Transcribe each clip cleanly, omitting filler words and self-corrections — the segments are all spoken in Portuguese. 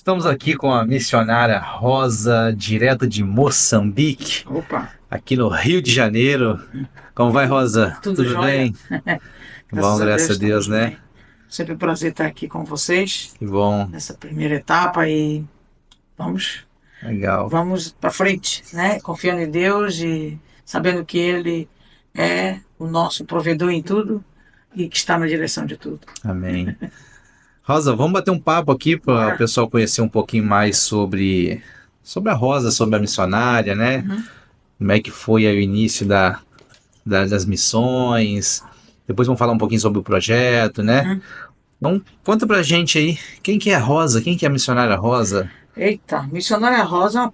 Estamos aqui com a missionária Rosa, direto de Moçambique, Opa, aqui no Rio de Janeiro. Como vai, Rosa? tudo Tudo jóia? bem? Bom, Graças a graças Deus, a Deus, estamos né? bem. Sempre um prazer estar aqui com vocês Que bom, nessa primeira etapa e vamos, legal. vamos para frente, né? Confiando em Deus e sabendo que Ele é o nosso provedor em tudo e que está na direção de tudo. Amém. Rosa, vamos bater um papo aqui para o Bora? pessoal conhecer um pouquinho mais sobre a Rosa, sobre a missionária, né? Uhum, Como é que foi aí o início das missões. Depois vamos falar um pouquinho sobre o projeto, né? uhum. Então, conta pra gente aí, quem que é a Rosa? Quem que é a missionária Rosa? Eita, Missionária Rosa é uma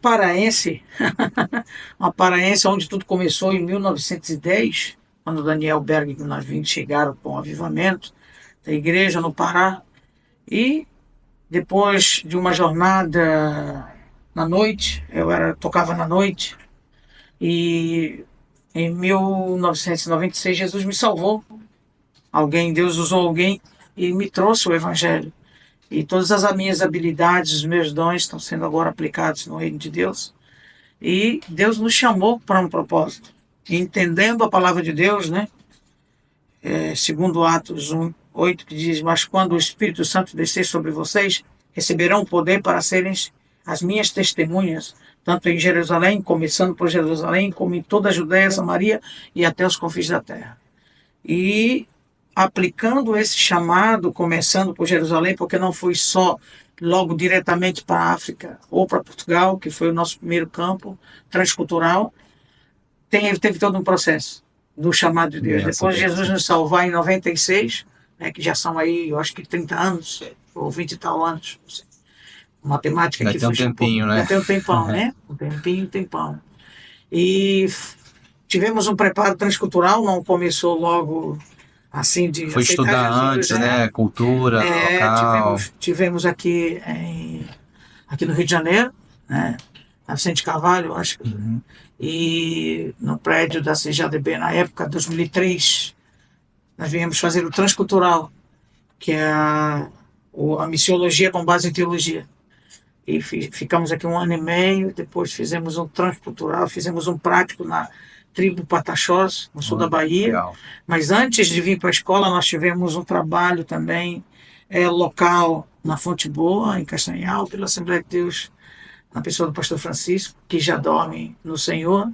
paraense onde tudo começou em 1910, quando Daniel Berg e nós vimos chegaram com o avivamento da igreja no Pará. E depois de uma jornada na noite, tocava na noite, e em 1996 Jesus me salvou. Deus usou alguém e me trouxe o Evangelho. E todas as minhas habilidades, os meus dons estão sendo agora aplicados no reino de Deus. E Deus nos chamou para um propósito. E entendendo a palavra de Deus, né? Segundo Atos 1:8, que diz: Mas quando o Espírito Santo descer sobre vocês, receberão poder para serem as minhas testemunhas, tanto em Jerusalém, começando por Jerusalém, como em toda a Judéia, Samaria e até os confins da terra. E aplicando esse chamado, começando por Jerusalém, porque não fui só logo diretamente para a África ou para Portugal, que foi o nosso primeiro campo transcultural, teve todo um processo do chamado de Deus. Benção, Depois de Jesus benção. nos salvar em 96, né, que já são aí, eu acho que 30 anos, ou 20 e tal anos, não sei. Matemática Vai que ter um fugiu um pouco. tempinho, Já né? tem um tempão, né? Um tempinho, um tempão. E tivemos um preparo transcultural, não começou logo assim de Foi aceitar estudar Jesus, antes, né? né? Cultura local. Tivemos aqui no Rio de Janeiro, né? Na Vicente Carvalho, acho que. Uhum. E no prédio da CJDB, na época, 2003, nós viemos fazer o transcultural, que é a missiologia com base em teologia. E ficamos aqui 1 ano e meio, depois fizemos um transcultural, fizemos um prático na tribo Pataxós, no sul da Olha, Bahia. legal. Mas antes de vir para a escola, nós tivemos um trabalho também local na Fonte Boa, em Castanhal, pela Assembleia de Deus, na pessoa do pastor Francisco, que já dorme no Senhor.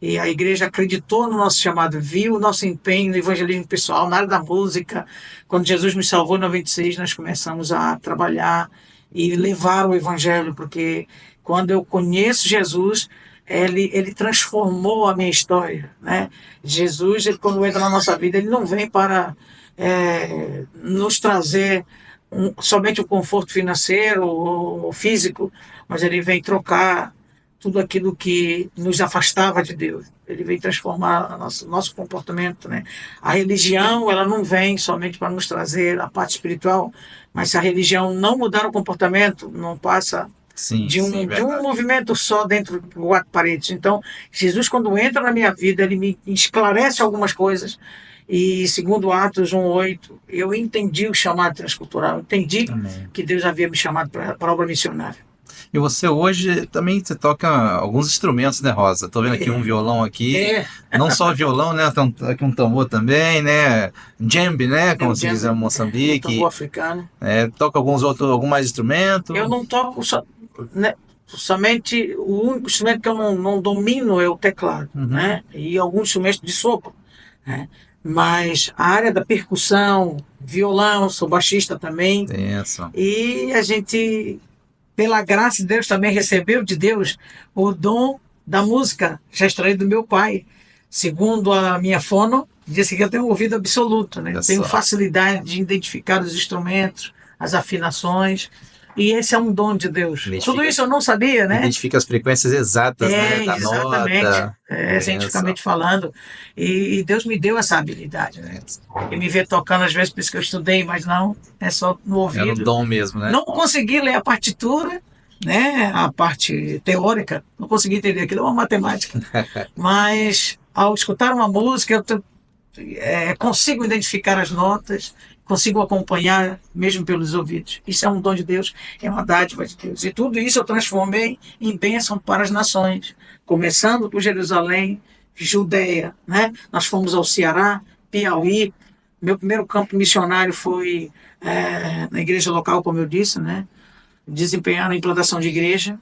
E a igreja acreditou no nosso chamado, viu o nosso empenho no evangelismo pessoal, na área da música. Quando Jesus me salvou em 96, nós começamos a trabalhar e levar o evangelho, porque quando eu conheço Jesus, ele transformou a minha história, né? Jesus, quando entra na nossa vida, ele não vem para nos trazer somente o conforto financeiro ou físico, mas ele vem trocar tudo aquilo que nos afastava de Deus. Ele vem transformar nosso comportamento, né? A religião, ela não vem somente para nos trazer a parte espiritual, mas se a religião não mudar o comportamento, não passa Sim, de sim, de um verdade. movimento só dentro de quatro paredes. Então, Jesus, quando entra na minha vida, ele me esclarece algumas coisas. E segundo Atos 1:8, eu entendi o chamado transcultural, entendi Amém. que Deus havia me chamado para a obra missionária. E você hoje também você toca alguns instrumentos, né, Rosa? Tô vendo aqui um violão aqui. É, Não só violão, né? Tem aqui um tambor também, né? Djembe, né? é o Como se diz em djembe, o tambor Moçambique. africano. Toca algum mais Eu instrumento. não toco né, somente, o único instrumento que eu não domino é o teclado, Uhum. né? E alguns instrumentos de sopro, né? Mas a área da percussão, violão, sou baixista também, Benção. e a gente, pela graça de Deus, também recebeu de Deus o dom da música, já extraído do meu pai. Segundo a minha fono, disse que eu tenho um ouvido absoluto, né? Olha Tenho só. facilidade de identificar os instrumentos, as afinações, e esse é um dom de Deus. Tudo Identifica, isso eu não sabia, né? identifica as frequências exatas, né? Da Exatamente, nota. Benção. cientificamente falando. E Deus me deu essa habilidade, né? Benção. E me vê tocando às vezes, por isso que eu estudei, mas não, é só no Era o ouvido. dom mesmo, né? Não consegui ler a partitura, né? A parte teórica, não consegui entender aquilo, é uma matemática. Mas ao escutar uma música, eu consigo identificar as notas consigo acompanhar mesmo pelos ouvidos. Isso é um dom de Deus, é uma dádiva de Deus. E tudo isso eu transformei em bênção para as nações, começando por Jerusalém, Judeia, né? Nós fomos ao Ceará, Piauí. Meu primeiro campo missionário foi na igreja local, como eu disse, né? Desempenhando a implantação de igreja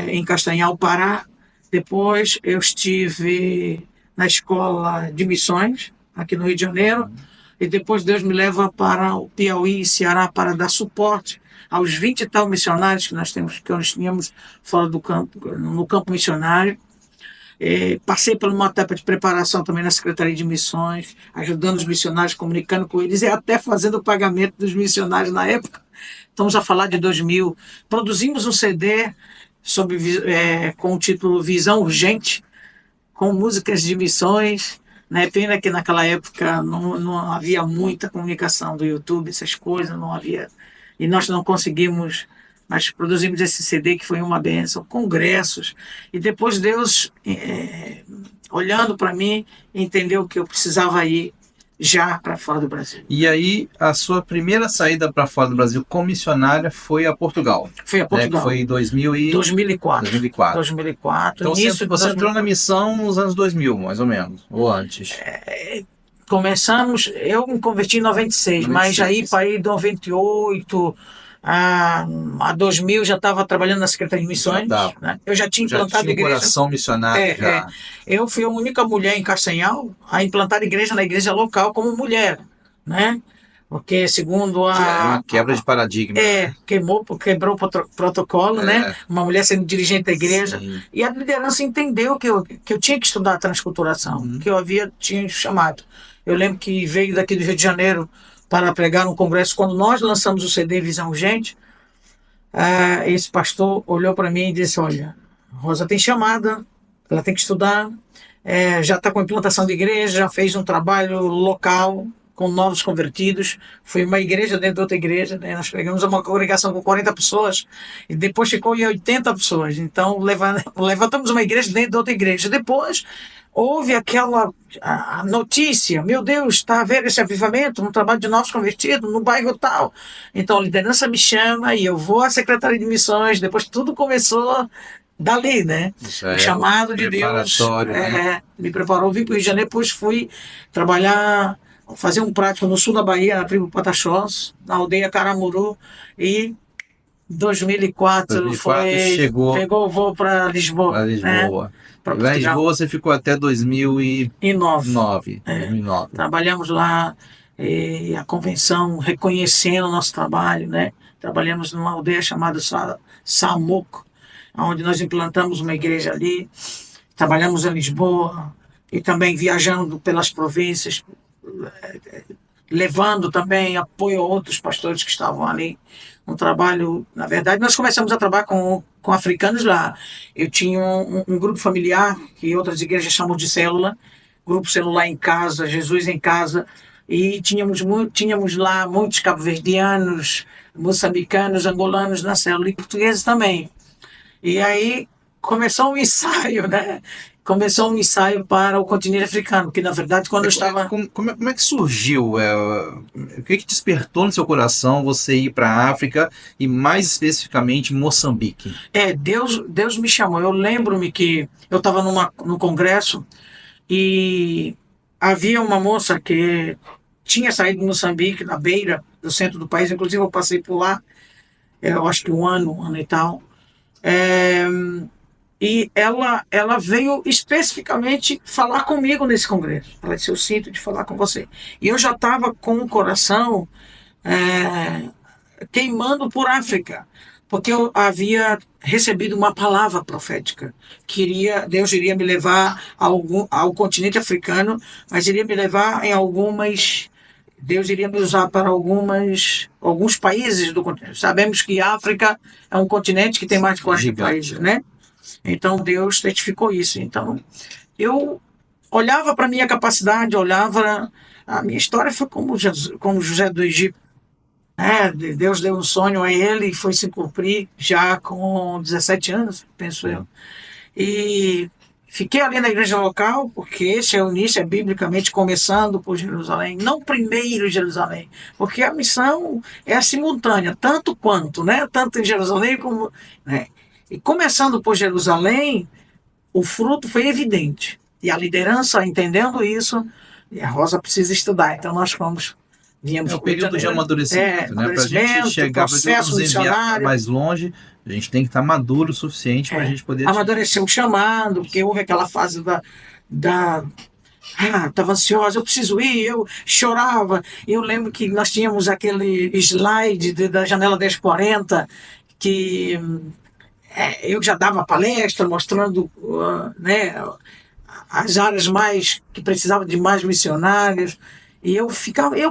em Castanhal, Pará. Depois eu estive na escola de missões, aqui no Rio de Janeiro, e depois Deus me leva para o Piauí e Ceará para dar suporte aos 20 e tal missionários que nós tínhamos fora do campo, no campo missionário. Passei por uma etapa de preparação também na Secretaria de Missões, ajudando os missionários, comunicando com eles e até fazendo o pagamento dos missionários na época. Estamos a falar de 2000. Produzimos um CD com o título Visão Urgente, com músicas de missões. Né? Pena que naquela época não havia muita comunicação do YouTube, essas coisas, não havia. E nós não conseguimos, mas produzimos esse CD que foi uma bênção, congressos. E depois Deus, olhando para mim, entendeu que eu precisava ir já para fora do Brasil. E aí, a sua primeira saída para fora do Brasil como missionária foi a Portugal. Foi a Portugal. Foi em 2004. 2004. Então você entrou na missão nos anos 2000, mais ou menos, ou antes? Começamos, eu me converti em 96, mas aí para ir de 98 a 2000 já estava trabalhando na Secretaria de Missões. Né? Eu já tinha implantado igreja. Coração missionário já. Eu fui a única mulher em Castanhal a implantar igreja na igreja local como mulher, né? Porque segundo uma quebra de paradigma. Quebrou o protocolo, né? Uma mulher sendo dirigente da igreja. Sim. E a liderança entendeu que eu tinha que estudar a transculturação, que eu tinha chamado. Eu lembro que veio daqui do Rio de Janeiro para pregar no congresso, quando nós lançamos o CD Visão Urgente, esse pastor olhou para mim e disse, olha, Rosa tem chamada, ela tem que estudar, já está com implantação de igreja, já fez um trabalho local com novos convertidos, foi uma igreja dentro de outra igreja, né? Nós pegamos uma congregação com 40 pessoas e depois ficou em 80 pessoas, então levantamos uma igreja dentro de outra igreja. Depois houve a notícia, meu Deus, está havendo esse avivamento, um trabalho de novos convertidos, no bairro tal. Então a liderança me chama e eu vou à Secretaria de Missões, depois tudo começou dali, né? O chamado de Deus me preparou, vim para o Rio de Janeiro, depois fui trabalhar, fazer um prático no sul da Bahia, na tribo Pataxós, na aldeia Caramuru, e 2004 pegou o voo para Lisboa. Para Lisboa. Lá em Lisboa você ficou até 2009. Trabalhamos lá, a convenção reconhecendo o nosso trabalho, né? Trabalhamos numa aldeia chamada Samoco, onde nós implantamos uma igreja ali. Trabalhamos em Lisboa e também viajando pelas províncias, levando também apoio a outros pastores que estavam ali. Um trabalho, na verdade, nós começamos a trabalhar com africanos lá. Eu tinha um grupo familiar, que outras igrejas chamam de célula, grupo celular em casa, Jesus em casa, e tínhamos lá muitos cabo-verdianos, moçambicanos, angolanos na célula, e portugueses também. E aí começou um ensaio, né? Começou um ensaio para o continente africano, que na verdade quando eu estava... Como é que surgiu? O que despertou no seu coração você ir para a África e mais especificamente Moçambique? Deus me chamou. Eu lembro-me que eu estava no congresso e havia uma moça que tinha saído de Moçambique, na beira do centro do país, inclusive eu passei por lá, eu acho que um ano e tal. E ela veio especificamente falar comigo nesse congresso. Ela disse, eu sinto de falar com você. E eu já estava com o coração queimando por África, porque eu havia recebido uma palavra profética. Deus iria me levar ao continente africano, mas iria me levar em Deus iria me usar para alguns países do continente. Sabemos que a África é um continente que tem mais de 40 países, né? Então Deus testificou isso. Então eu olhava para a minha capacidade, a minha história foi como José do Egito. Deus deu um sonho a ele e foi se cumprir já com 17 anos, penso eu. E Fiquei ali na igreja local, porque esse é o início, é biblicamente começando por Jerusalém, não primeiro Jerusalém, porque a missão é simultânea, tanto quanto, né? Tanto em Jerusalém como. Né? E começando por Jerusalém, o fruto foi evidente. E a liderança, entendendo isso, e a Rosa precisa estudar, então nós É viemos o para o Rio de período de Janeiro. amadurecimento, né? Para a gente Amadurecimento, chegar, para Deus processo nos enviar missionário, mais longe, a gente tem que estar maduro o suficiente para a gente poder atingir. amadureceu o chamado, porque houve aquela fase da estava ansiosa, eu preciso ir, eu chorava. Eu lembro que nós tínhamos aquele slide da janela 1040, que eu já dava palestra mostrando né, as áreas mais que precisavam de mais missionários. E eu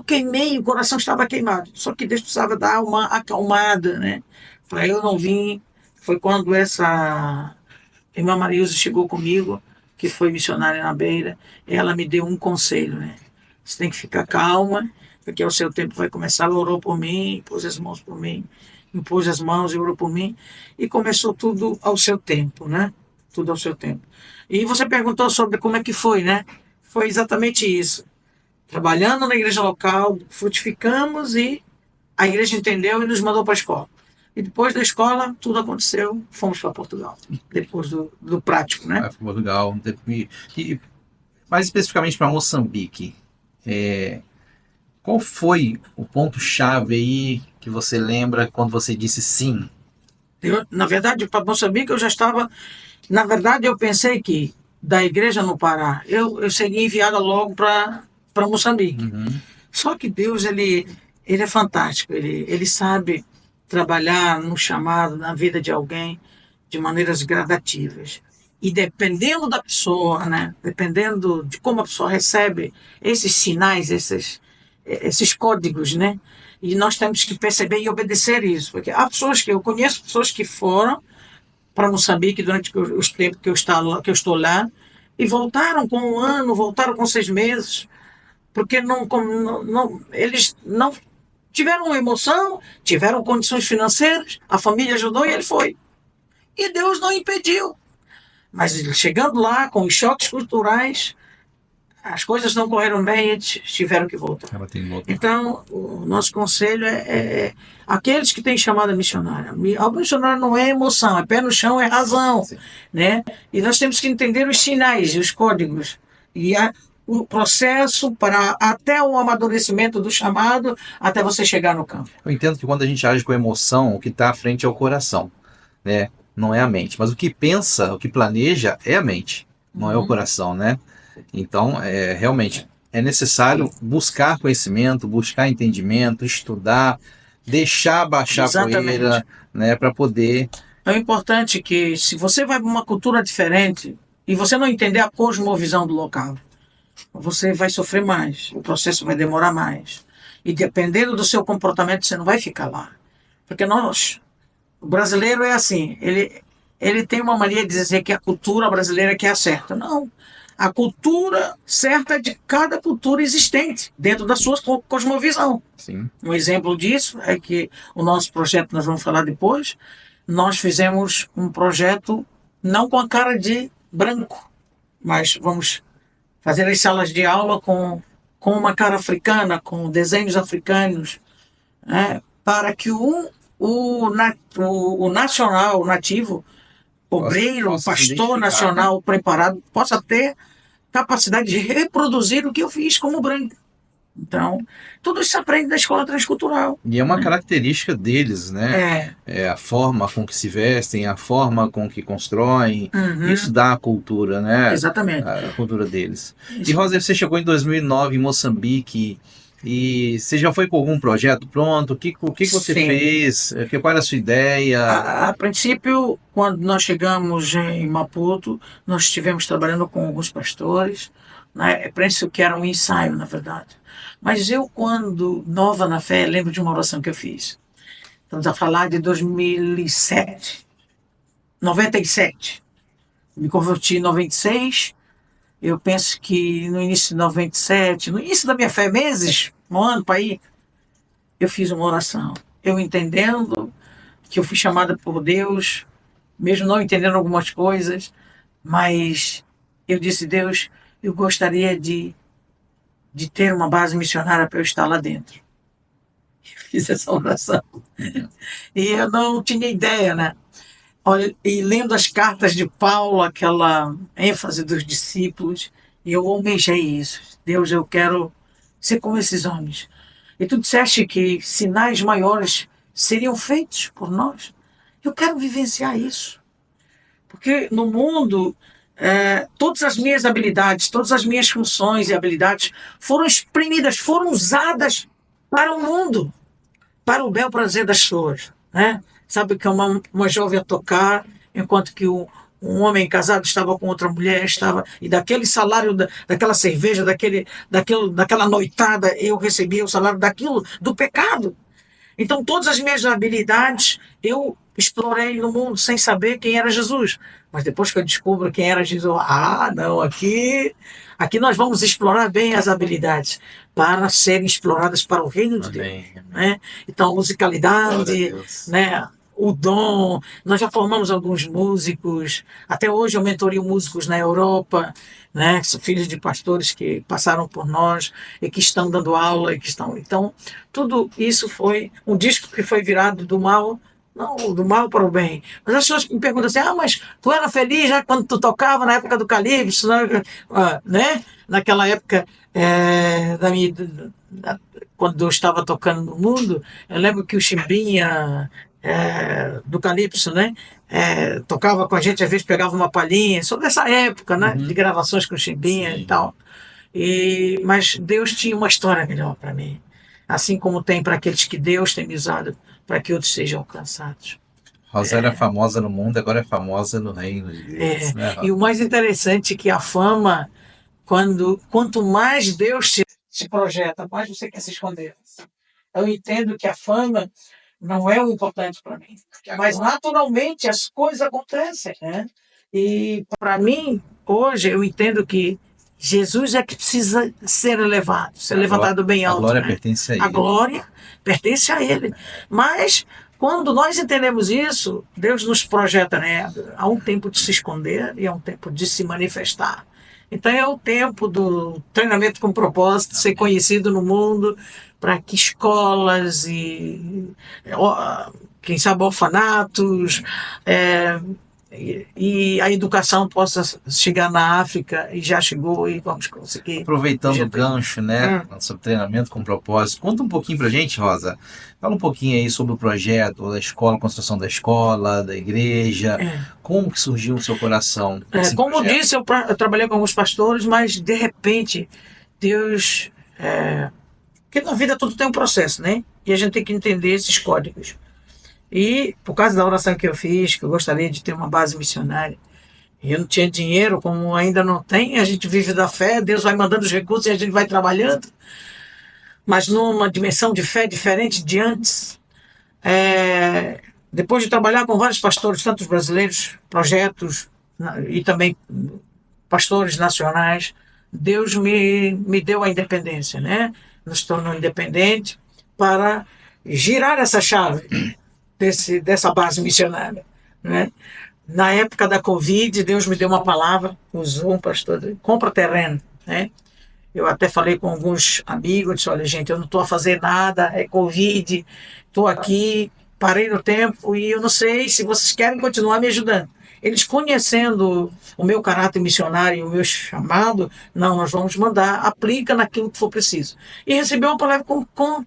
queimei, o coração estava queimado. Só que Deus precisava dar uma acalmada, né? Para eu não vir. Foi quando essa irmã Marilza chegou comigo, que foi missionária na Beira, ela me deu um conselho, né? Você tem que ficar calma, porque o seu tempo vai começar. Ela orou por mim, pôs as mãos por mim, impôs as mãos e orou por mim, e começou tudo ao seu tempo, né? Tudo ao seu tempo. E você perguntou sobre como é que foi, né? Foi exatamente isso. Trabalhando na igreja local, frutificamos e a igreja entendeu e nos mandou para a escola. E depois da escola, tudo aconteceu, fomos para Portugal, depois do prático, né? Vai para Portugal. E mais especificamente para Moçambique, qual foi o ponto-chave aí que você lembra quando você disse sim? Na verdade, para Moçambique, eu já estava. Na verdade, eu pensei que da igreja no Pará, eu seria enviada logo para Moçambique. Uhum. Só que Deus, ele é fantástico, ele sabe trabalhar no chamado, na vida de alguém, de maneiras gradativas. E dependendo da pessoa, né? Dependendo de como a pessoa recebe esses sinais, esses códigos, né? E nós temos que perceber e obedecer isso. Porque há pessoas eu conheço pessoas que foram para Moçambique durante os tempos que eu estou lá e voltaram com um ano, voltaram com 6 meses, porque eles não tiveram emoção, tiveram condições financeiras, a família ajudou e ele foi. E Deus não impediu. Mas chegando lá, com os choques culturais, as coisas não correram bem e eles tiveram que voltar. Ela tem volta. Então, o nosso conselho é aqueles que têm chamada missionária. A missionária não é emoção, é pé no chão, é razão. Sim. Né? E nós temos que entender os sinais, os códigos. E o processo para até o amadurecimento do chamado, até você chegar no campo. Eu entendo que quando a gente age com emoção, o que está à frente é o coração, né? Não é a mente. Mas o que pensa, o que planeja é a mente, não é o coração, né? Então, realmente, é necessário buscar conhecimento, buscar entendimento, estudar, deixar baixar a poeira, né? Para poder... É importante que, se você vai para uma cultura diferente e você não entender a cosmovisão do local, você vai sofrer mais, o processo vai demorar mais. E dependendo do seu comportamento, você não vai ficar lá. Porque o brasileiro é assim, ele tem uma mania de dizer que a cultura brasileira que é a certa. Não. A cultura certa é de cada cultura existente, dentro da sua cosmovisão. Sim. Um exemplo disso é que o nosso projeto, nós vamos falar depois, nós fizemos um projeto não com a cara de branco, mas vamos fazer as salas de aula com uma cara africana, com desenhos africanos, né, para que o nacional, o nativo, obreiro, possa pastor nacional preparado, possa ter capacidade de reproduzir o que eu fiz como branco. Então, tudo isso se aprende na escola transcultural. E é uma característica deles, né? É a forma com que se vestem, a forma com que constroem. Isso dá a cultura, né? Exatamente. A cultura deles. Isso. E Rosa, você chegou em 2009 em Moçambique. E você já foi com algum projeto pronto? O que você fez? Qual era a sua ideia? A princípio, quando nós chegamos em Maputo, nós estivemos trabalhando com alguns pastores, né? Penso que era um ensaio, na verdade. Mas eu, quando nova na fé, lembro de uma oração que eu fiz. Estamos a falar de 2007, 97. Me converti em 96. Eu penso que no início de 97, no início da minha fé, meses, um ano para ir, eu fiz uma oração. Eu entendendo que eu fui chamada por Deus, mesmo não entendendo algumas coisas, mas eu disse, Deus, eu gostaria de ter uma base missionária para eu estar lá dentro. Eu fiz essa oração. E eu não tinha ideia, né? Olha, e lendo as cartas de Paulo, aquela ênfase dos discípulos, eu almejei isso. Deus, eu quero ser como esses homens. E tu disseste que sinais maiores seriam feitos por nós. Eu quero vivenciar isso. Porque no mundo, todas as minhas habilidades, todas as minhas funções e habilidades foram exprimidas, foram usadas para o mundo, para o bel prazer das pessoas, né? Sabe que uma jovem a tocar, enquanto que um homem casado estava com outra mulher, e daquele salário, daquela cerveja, daquela noitada, eu recebia o salário daquilo, do pecado. Então, todas as minhas habilidades eu explorei no mundo sem saber quem era Jesus. Mas depois que eu descubro quem era Jesus, não, aqui nós vamos explorar bem as habilidades para serem exploradas para o reino de Deus. Né? Então, a musicalidade, né? O dom, nós já formamos alguns músicos, até hoje eu mentorio músicos na Europa, né? São filhos de pastores que passaram por nós e que estão dando aula e que estão. Então, tudo isso foi um disco que foi virado do mal, não, do mal para o bem. Mas as pessoas me perguntam assim, mas tu era feliz já quando tu tocava na época do Calypso, né? Naquela época quando eu estava tocando no mundo, eu lembro que o Chimbinha do Calypso, né? Tocava com a gente, às vezes pegava uma palhinha, sobre essa época, né? De gravações com o Chimbinha. Sim. E tal. Mas Deus tinha uma história melhor para mim. Assim como tem para aqueles que Deus tem me usado para que outros sejam alcançados. Rosa era famosa no mundo, agora é famosa no reino de Deus. Né, e o mais interessante é que a fama, quanto mais Deus te projeta, mais você quer se esconder. Eu entendo que a fama não é o importante para mim. Mas naturalmente as coisas acontecem. Né? E para mim, hoje, eu entendo que Jesus é que precisa ser elevado, ser levantado bem alto. A glória, né? pertence a Ele. A glória pertence a Ele. Mas quando nós entendemos isso, Deus nos projeta, né? Há um tempo de se esconder e há um tempo de se manifestar. Então é o tempo do treinamento com propósito, ser conhecido no mundo, para que escolas e quem sabe orfanatos e a educação possa chegar na África, e já chegou, e vamos conseguir. Aproveitando o gancho, né, sobre treinamento com propósito, conta um pouquinho pra gente, Rosa. Fala um pouquinho aí sobre o projeto da escola, construção da escola, da igreja, como que surgiu no seu coração? Como eu disse, eu trabalhei com alguns pastores, mas de repente Deus... Porque na vida tudo tem um processo, né? E a gente tem que entender esses códigos. E por causa da oração que eu fiz, que eu gostaria de ter uma base missionária, e eu não tinha dinheiro, como ainda não tem, a gente vive da fé, Deus vai mandando os recursos e a gente vai trabalhando, mas numa dimensão de fé diferente de antes. Depois de trabalhar com vários pastores, tanto brasileiros, projetos, e também pastores nacionais, Deus me deu a independência, né? Nos tornou independente para girar essa chave dessa base missionária, né? Na época da Covid, Deus me deu uma palavra, usou um pastor, compra terreno, né? Eu até falei com alguns amigos, disse, olha gente, eu não estou a fazer nada, é Covid, estou aqui, parei no tempo e eu não sei se vocês querem continuar me ajudando. Eles conhecendo o meu caráter missionário e o meu chamado, não, nós vamos mandar, aplica naquilo que for preciso. E recebi uma palavra,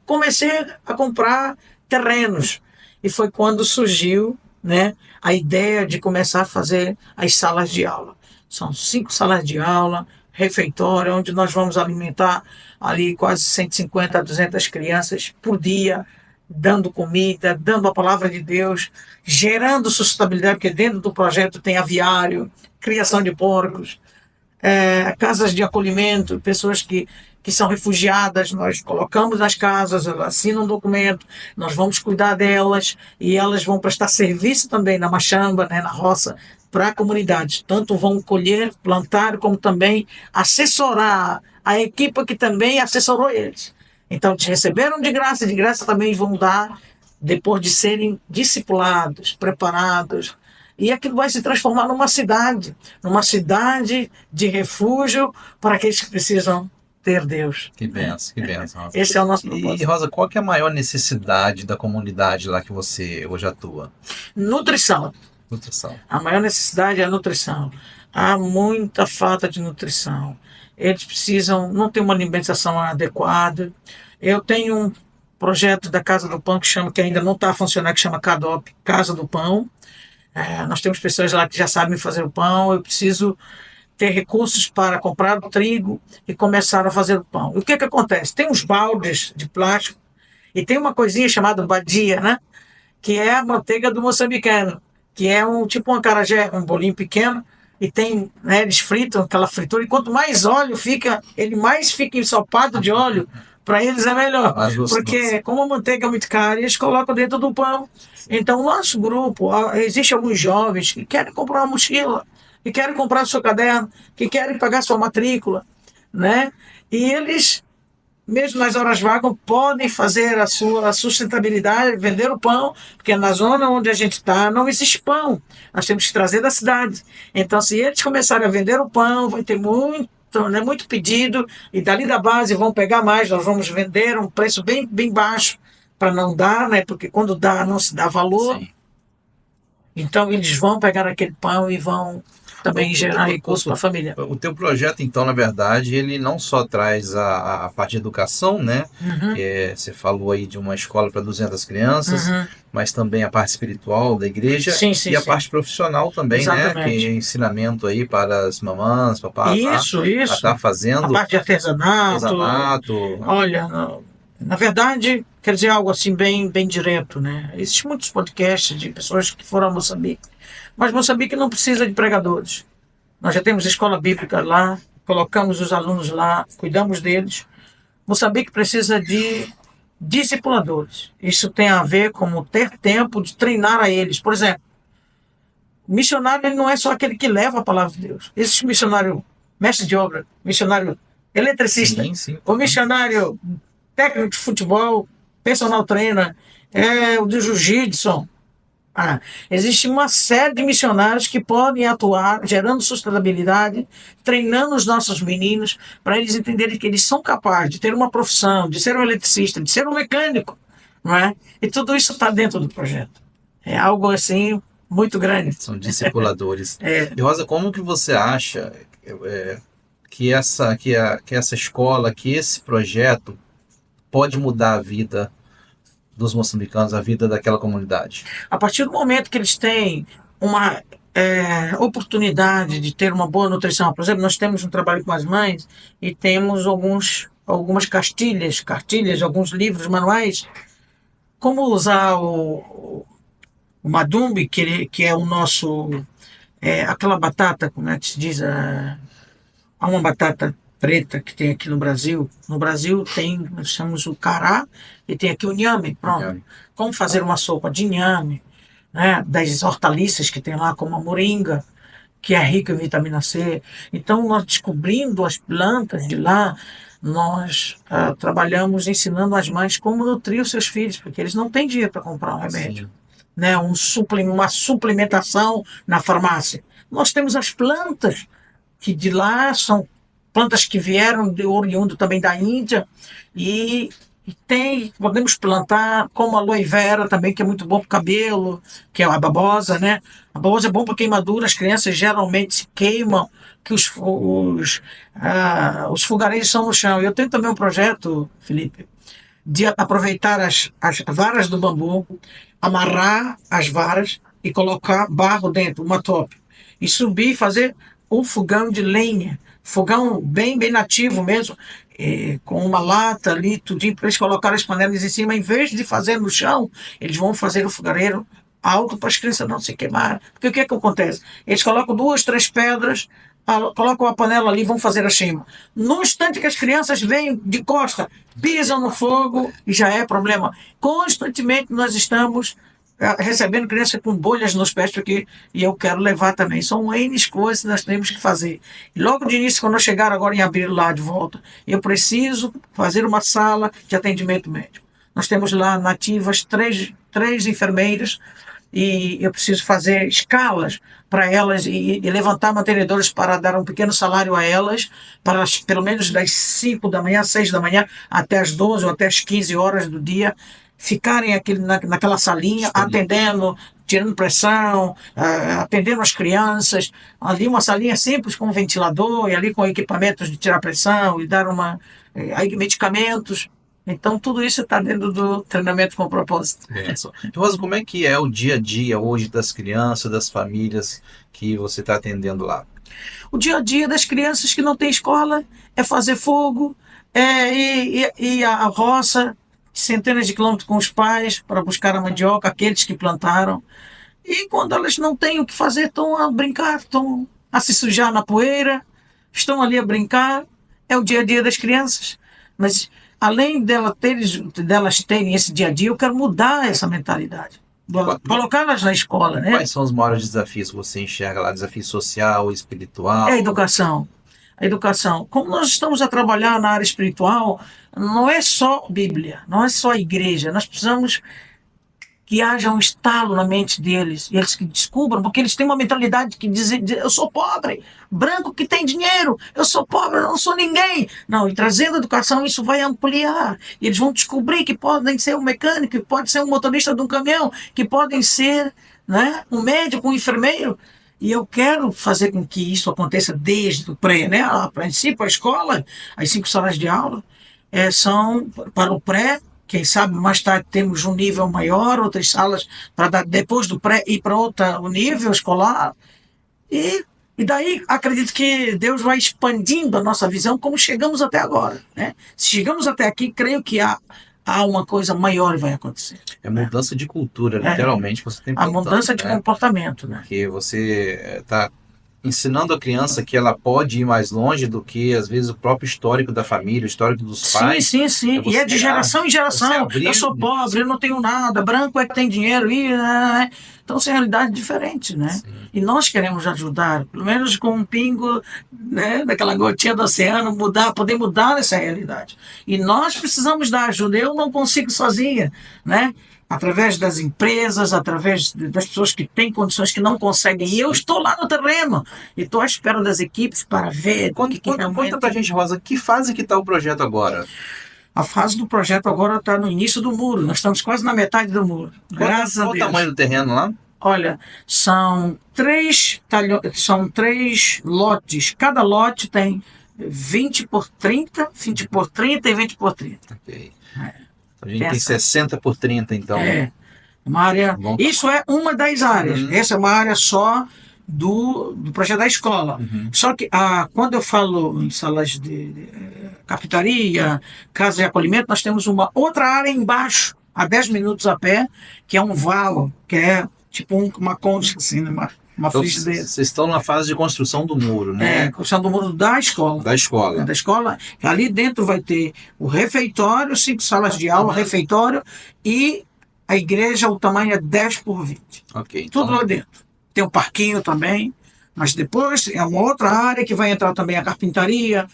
comecei a comprar terrenos. E foi quando surgiu, né, a ideia de começar a fazer as salas de aula. São 5 salas de aula, refeitório, onde nós vamos alimentar ali quase 150 a 200 crianças por dia, dando comida, dando a palavra de Deus, gerando sustentabilidade, porque dentro do projeto tem aviário, criação de porcos, casas de acolhimento, pessoas que são refugiadas, nós colocamos nas casas, elas assinam um documento, nós vamos cuidar delas e elas vão prestar serviço também na machamba, né, na roça, para a comunidade. Tanto vão colher, plantar, como também assessorar a equipe que também assessorou eles. Então, eles receberam de graça também vão dar, depois de serem discipulados, preparados E aquilo vai se transformar numa cidade de refúgio para aqueles que precisam ter Deus. Que benção, que benção, Rosa. Esse é o nosso E, propósito. Rosa, qual que é a maior necessidade da comunidade lá que você hoje atua? Nutrição. Nutrição. A maior necessidade é a nutrição. Há muita falta de nutrição. Eles precisam, não ter uma alimentação adequada. Eu tenho um projeto da Casa do Pão que ainda não está a funcionar, que chama CADOP, Casa do Pão. Nós temos pessoas lá que já sabem fazer o pão. Eu preciso ter recursos para comprar o trigo e começar a fazer o pão. E o que acontece? Tem uns baldes de plástico e tem uma coisinha chamada badia, né? Que é a manteiga do moçambicano, que é tipo um acarajé, um bolinho pequeno, e tem, né, eles fritam aquela fritura, e quanto mais óleo fica, ele mais fica ensopado de óleo, para eles é melhor. Porque como a manteiga é muito cara, eles colocam dentro do pão. Então, o nosso grupo, existe alguns jovens que querem comprar uma mochila, que querem comprar seu caderno, que querem pagar sua matrícula, né? E eles, mesmo nas horas vagas, podem fazer a sua sustentabilidade, vender o pão, porque na zona onde a gente está não existe pão. Nós temos que trazer da cidade. Então, se eles começarem a vender o pão, vai ter muito pedido, e dali da base vão pegar mais, nós vamos vender a um preço bem, bem baixo, para não dar, né? Porque quando dá, não se dá valor. Sim. Então, eles vão pegar aquele pão e vão também gerar recursos para a família. O teu projeto, então, na verdade, ele não só traz a parte de educação, né? Você falou aí de uma escola para 200 crianças, mas também a parte espiritual da igreja, e a parte profissional também, né? Que é ensinamento aí para as mamãs, papás, isso. Tá fazendo. A parte de artesanato. Olha, na verdade, quer dizer algo assim bem, bem direto, né? Existem muitos podcasts de pessoas que foram a Moçambique, mas Moçambique não precisa de pregadores. Nós já temos escola bíblica lá, colocamos os alunos lá, cuidamos deles. Moçambique precisa de discipuladores. Isso tem a ver com ter tempo de treinar a eles. Por exemplo, o missionário ele não é só aquele que leva a palavra de Deus. Existe missionário mestre de obra, missionário eletricista, o missionário técnico de futebol, personal trainer, o de jiu-jitsu. Existe uma série de missionários que podem atuar, gerando sustentabilidade, treinando os nossos meninos, para eles entenderem que eles são capazes de ter uma profissão, de ser um eletricista, de ser um mecânico, não é? E tudo isso está dentro do projeto. É algo assim muito grande. São discipuladores. E Rosa, como que você acha que essa escola, que esse projeto pode mudar a vida dos moçambicanos, a vida daquela comunidade? A partir do momento que eles têm uma oportunidade de ter uma boa nutrição, por exemplo, nós temos um trabalho com as mães e temos algumas cartilhas, alguns livros, manuais, como usar o madumbi, que é o nosso, aquela batata, como é que se diz, há uma batata preta que tem aqui no Brasil. No Brasil nós chamamos o cará e tem aqui o inhame, pronto. Como fazer uma sopa de inhame, né, das hortaliças que tem lá, como a moringa, que é rica em vitamina C. Então, nós descobrindo as plantas de lá, nós trabalhamos ensinando as mães como nutrir os seus filhos, porque eles não têm dinheiro para comprar um remédio, né, uma suplementação na farmácia. Nós temos as plantas, que de lá são plantas que vieram oriundo também da Índia, e podemos plantar como a aloe vera também, que é muito bom para o cabelo, que é a babosa, né? A babosa é bom para queimadura, as crianças geralmente se queimam, que os fogareiros são no chão. Eu tenho também um projeto, Felipe, de aproveitar as varas do bambu, amarrar as varas e colocar barro dentro, uma top, e subir e fazer um fogão de lenha, fogão bem, bem nativo mesmo, com uma lata ali, tudinho, para eles colocarem as panelas em cima. Em vez de fazer no chão, eles vão fazer o fogareiro alto para as crianças não se queimarem. Porque o que acontece? Eles colocam 2, 3 pedras, colocam a panela ali e vão fazer a chama. No instante que as crianças vêm de costa, pisam no fogo e já é problema. Constantemente nós estamos recebendo criança com bolhas nos pés, e eu quero levar também. São N coisas que nós temos que fazer. E logo de início, quando eu chegar agora em abril lá de volta, eu preciso fazer uma sala de atendimento médico. Nós temos lá nativas três enfermeiras e eu preciso fazer escalas para elas e levantar mantenedores para dar um pequeno salário a elas, para elas, pelo menos das 5 da manhã, 6 da manhã, até as 12 ou até as 15 horas do dia, ficarem naquela salinha, atendendo, tirando pressão, atendendo as crianças. Ali uma salinha simples com um ventilador, e ali com equipamentos de tirar pressão e dar aí medicamentos. Então, tudo isso está dentro do treinamento com propósito. Rosa, como é que é o dia a dia hoje das crianças, das famílias que você está atendendo lá? O dia a dia das crianças que não têm escola é fazer fogo, ir à roça, centenas de quilômetros com os pais para buscar a mandioca, aqueles que plantaram. E quando elas não têm o que fazer, estão a brincar, estão a se sujar na poeira, estão ali a brincar. É o dia a dia das crianças. Mas além delas terem esse dia a dia, eu quero mudar essa mentalidade. Colocá-las na escola, né? Quais são os maiores desafios que você enxerga lá? Desafio social, espiritual? É a educação. A educação. Como nós estamos a trabalhar na área espiritual, não é só Bíblia, não é só igreja. Nós precisamos que haja um estalo na mente deles, e eles que descubram, porque eles têm uma mentalidade que diz, eu sou pobre, branco que tem dinheiro, eu sou pobre, eu não sou ninguém. Não, e trazendo educação, isso vai ampliar. E eles vão descobrir que podem ser um mecânico, que pode ser um motorista de um caminhão, que podem ser, né, um médico, um enfermeiro. E eu quero fazer com que isso aconteça desde o pré, né? A princípio, a escola, as 5 salas de aula, são para o pré. Quem sabe mais tarde temos um nível maior, outras salas para dar depois do pré ir para outro nível escolar. E daí acredito que Deus vai expandindo a nossa visão como chegamos até agora, né? Se chegamos até aqui, creio que há uma coisa maior que vai acontecer. É mudança de cultura, literalmente. Você tem a mudança de comportamento, né? Porque você está ensinando a criança que ela pode ir mais longe do que, às vezes, o próprio histórico da família, o histórico dos pais. Sim. E é de geração em geração. Eu sou pobre, eu não tenho nada, branco é que tem dinheiro. Então, são realidades diferentes, né? Sim. E nós queremos ajudar, pelo menos com um pingo, né, daquela gotinha do oceano, poder mudar essa realidade. E nós precisamos da ajuda. Eu não consigo sozinha, né? Através das empresas, através das pessoas que têm condições que não conseguem. E eu estou lá no terreno e estou à espera das equipes para ver. Conta pra gente, Rosa, que fase que está o projeto agora? A fase do projeto agora está no início do muro. Nós estamos quase na metade do muro. Graças a Deus. Qual o tamanho do terreno lá? Olha, são 3 lotes. Cada lote tem 20 por 30, 20 por 30 e 20 por 30. Ok. A gente tem 60 por 30, então. Uma área. Isso é uma das áreas. Essa é uma área só do projeto da escola. Só que quando eu falo em salas de carpintaria, casa de acolhimento, nós temos uma outra área embaixo, a 10 minutos a pé, que é um valo, que é tipo uma concha, assim, né? Uma frigideira. Vocês estão na fase de construção do muro, né? Construção do muro da escola. Da escola. Da escola. Ali dentro vai ter o refeitório, 5 salas de aula, refeitório, e a igreja, o tamanho é 10 por 20. Ok. Então... Tudo lá dentro. Tem um parquinho também, mas depois é uma outra área que vai entrar também a carpintaria,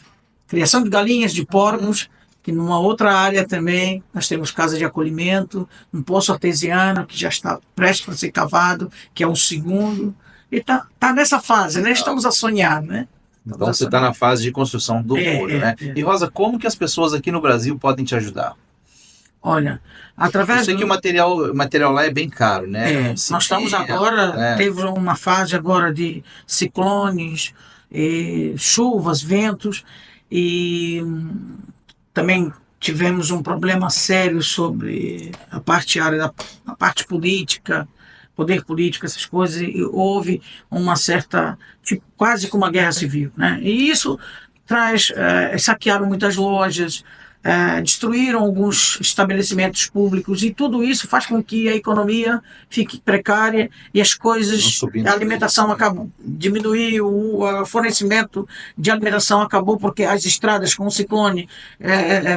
criação de galinhas, de porcos, que numa outra área também nós temos casa de acolhimento, um poço artesiano que já está prestes para ser cavado, que é o segundo. E tá nessa fase, né? Estamos a sonhar, né? Então você está na fase de construção do muro, né? E Rosa, como que as pessoas aqui no Brasil podem te ajudar? Olha, através Eu sei que o material lá é bem caro, né? Nós estamos agora, teve uma fase agora de ciclones, chuvas, ventos, e também tivemos um problema sério sobre a parte política, poder político, essas coisas, e houve uma certa, quase como uma guerra civil, né? E isso saquearam muitas lojas, destruíram alguns estabelecimentos públicos, e tudo isso faz com que a economia fique precária e as coisas, a alimentação acabou, diminuiu, o fornecimento de alimentação acabou porque as estradas com o ciclone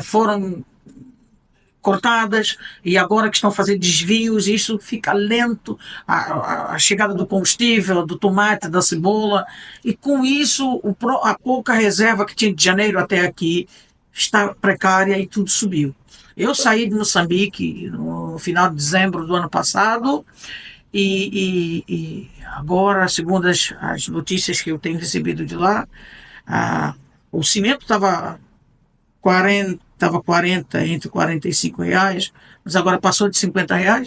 foram cortadas, e agora que estão fazendo desvios, isso fica lento, a chegada do combustível, do tomate, da cebola, e com isso a pouca reserva que tinha de janeiro até aqui está precária e tudo subiu. Eu saí de Moçambique no final de dezembro do ano passado e agora, segundo as notícias que eu tenho recebido de lá, o cimento estava 40, entre R$ 45, mas agora passou de R$ 50,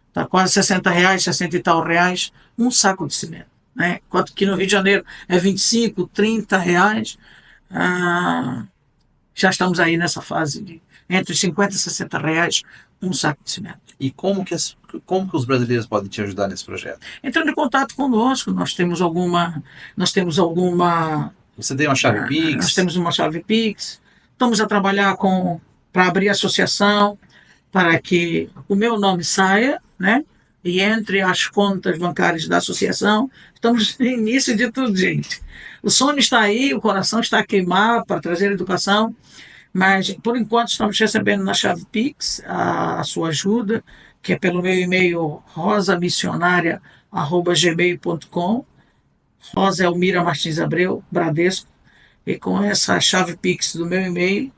está quase R$ 60, 60 e tal reais, um saco de cimento. Né? Enquanto que no Rio de Janeiro é 25, R$ 30, já estamos aí nessa fase de entre 50 e R$ 60 um saco de cimento. E como que os brasileiros podem te ajudar nesse projeto? Entrando em contato conosco, nós temos alguma. Você tem uma chave Pix? Nós temos uma chave Pix. Estamos a trabalhar para abrir associação, para que o meu nome saia, né? E entre as contas bancárias da associação. Estamos no início de tudo, gente. O sonho está aí, o coração está a queimar para trazer educação, mas por enquanto estamos recebendo na chave Pix a sua ajuda, que é pelo meu e-mail rosamissionaria@gmail.com. Rosa Elmira Martins Abreu, Bradesco. E com essa chave Pix do meu e-mail,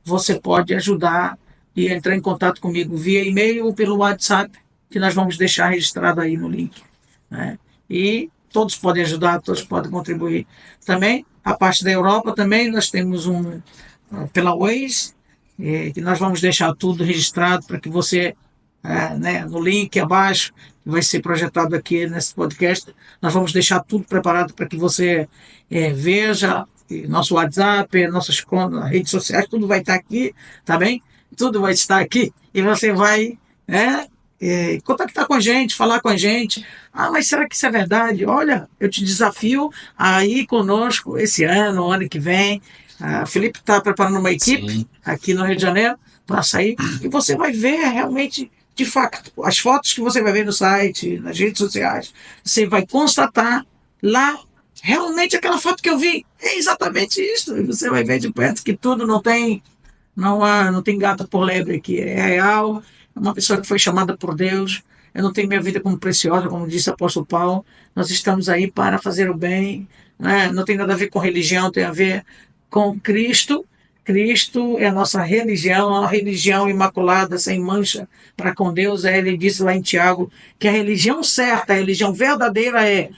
você pode ajudar e entrar em contato comigo via e-mail ou pelo WhatsApp, que nós vamos deixar registrado aí no link. Né? E todos podem ajudar, todos podem contribuir. Também, a parte da Europa, também nós temos pela Waze, que nós vamos deixar tudo registrado para que você, né, no link abaixo, que vai ser projetado aqui nesse podcast, nós vamos deixar tudo preparado para que você veja nosso WhatsApp, nossas contas, redes sociais, tudo vai estar aqui, tá bem? Tudo vai estar aqui e você vai contactar com a gente, falar com a gente. Mas será que isso é verdade? Olha, eu te desafio a ir conosco esse ano, ano que vem. O Felipe está preparando uma equipe Sim. aqui no Rio de Janeiro para sair e você vai ver realmente, de fato, as fotos que você vai ver no site, nas redes sociais, você vai constatar lá realmente aquela foto que eu vi. É exatamente isso. E você vai ver de perto que tudo não tem gato por lebre aqui. É real. É uma pessoa que foi chamada por Deus. Eu não tenho minha vida como preciosa, como disse o apóstolo Paulo. Nós estamos aí para fazer o bem. Né? Não tem nada a ver com religião, tem a ver com Cristo. Cristo é a nossa religião, a religião imaculada, sem mancha para com Deus. Ele disse lá em Tiago que a religião certa, a religião verdadeira é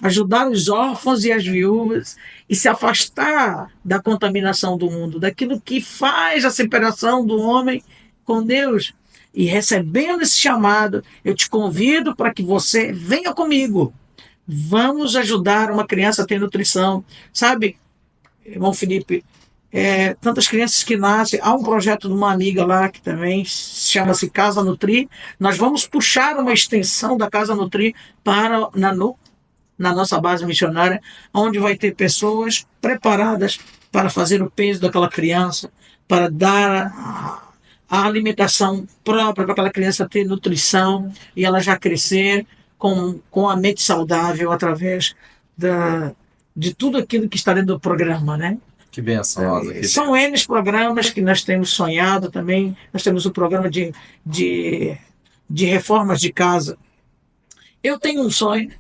ajudar os órfãos e as viúvas e se afastar da contaminação do mundo, daquilo que faz a separação do homem com Deus. E recebendo esse chamado, eu te convido para que você venha comigo. Vamos ajudar uma criança a ter nutrição. Sabe, irmão Felipe, tantas crianças que nascem. Há um projeto de uma amiga lá que também chama-se Casa Nutri. Nós vamos puxar uma extensão da Casa Nutri para na nossa base missionária, onde vai ter pessoas preparadas para fazer o peso daquela criança, para dar a alimentação própria para aquela criança ter nutrição e ela já crescer com a mente saudável através de tudo aquilo que está dentro do programa, né? Que benção, Rosa. São N programas que nós temos sonhado também. Nós temos o programa de reformas de casa. Eu tenho um sonho.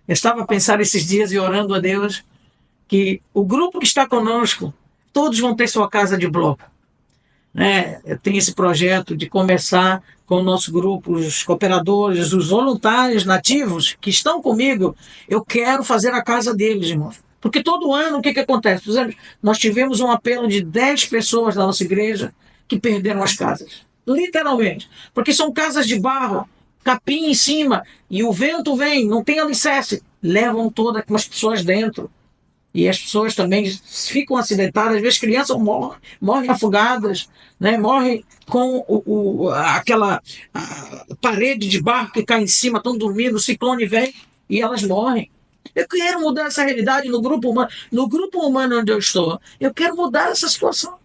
Eu estava a pensar esses dias e orando a Deus que o grupo que está conosco, todos vão ter sua casa de bloco. Né? Eu tenho esse projeto de começar com o nosso grupo, os cooperadores, os voluntários nativos que estão comigo. Eu quero fazer a casa deles, irmãos. Porque todo ano, o que acontece? Por exemplo, nós tivemos um apelo de 10 pessoas da nossa igreja que perderam as casas. Literalmente. Porque são casas de barro, capim em cima, e o vento vem, não tem alicerce, levam todas as pessoas dentro. E as pessoas também ficam acidentadas, às vezes crianças morrem afogadas, né? Morrem com aquela parede de barro que cai em cima, estão dormindo, o ciclone vem e elas morrem. Eu quero mudar essa realidade no grupo humano onde eu estou. Eu quero mudar essa situação.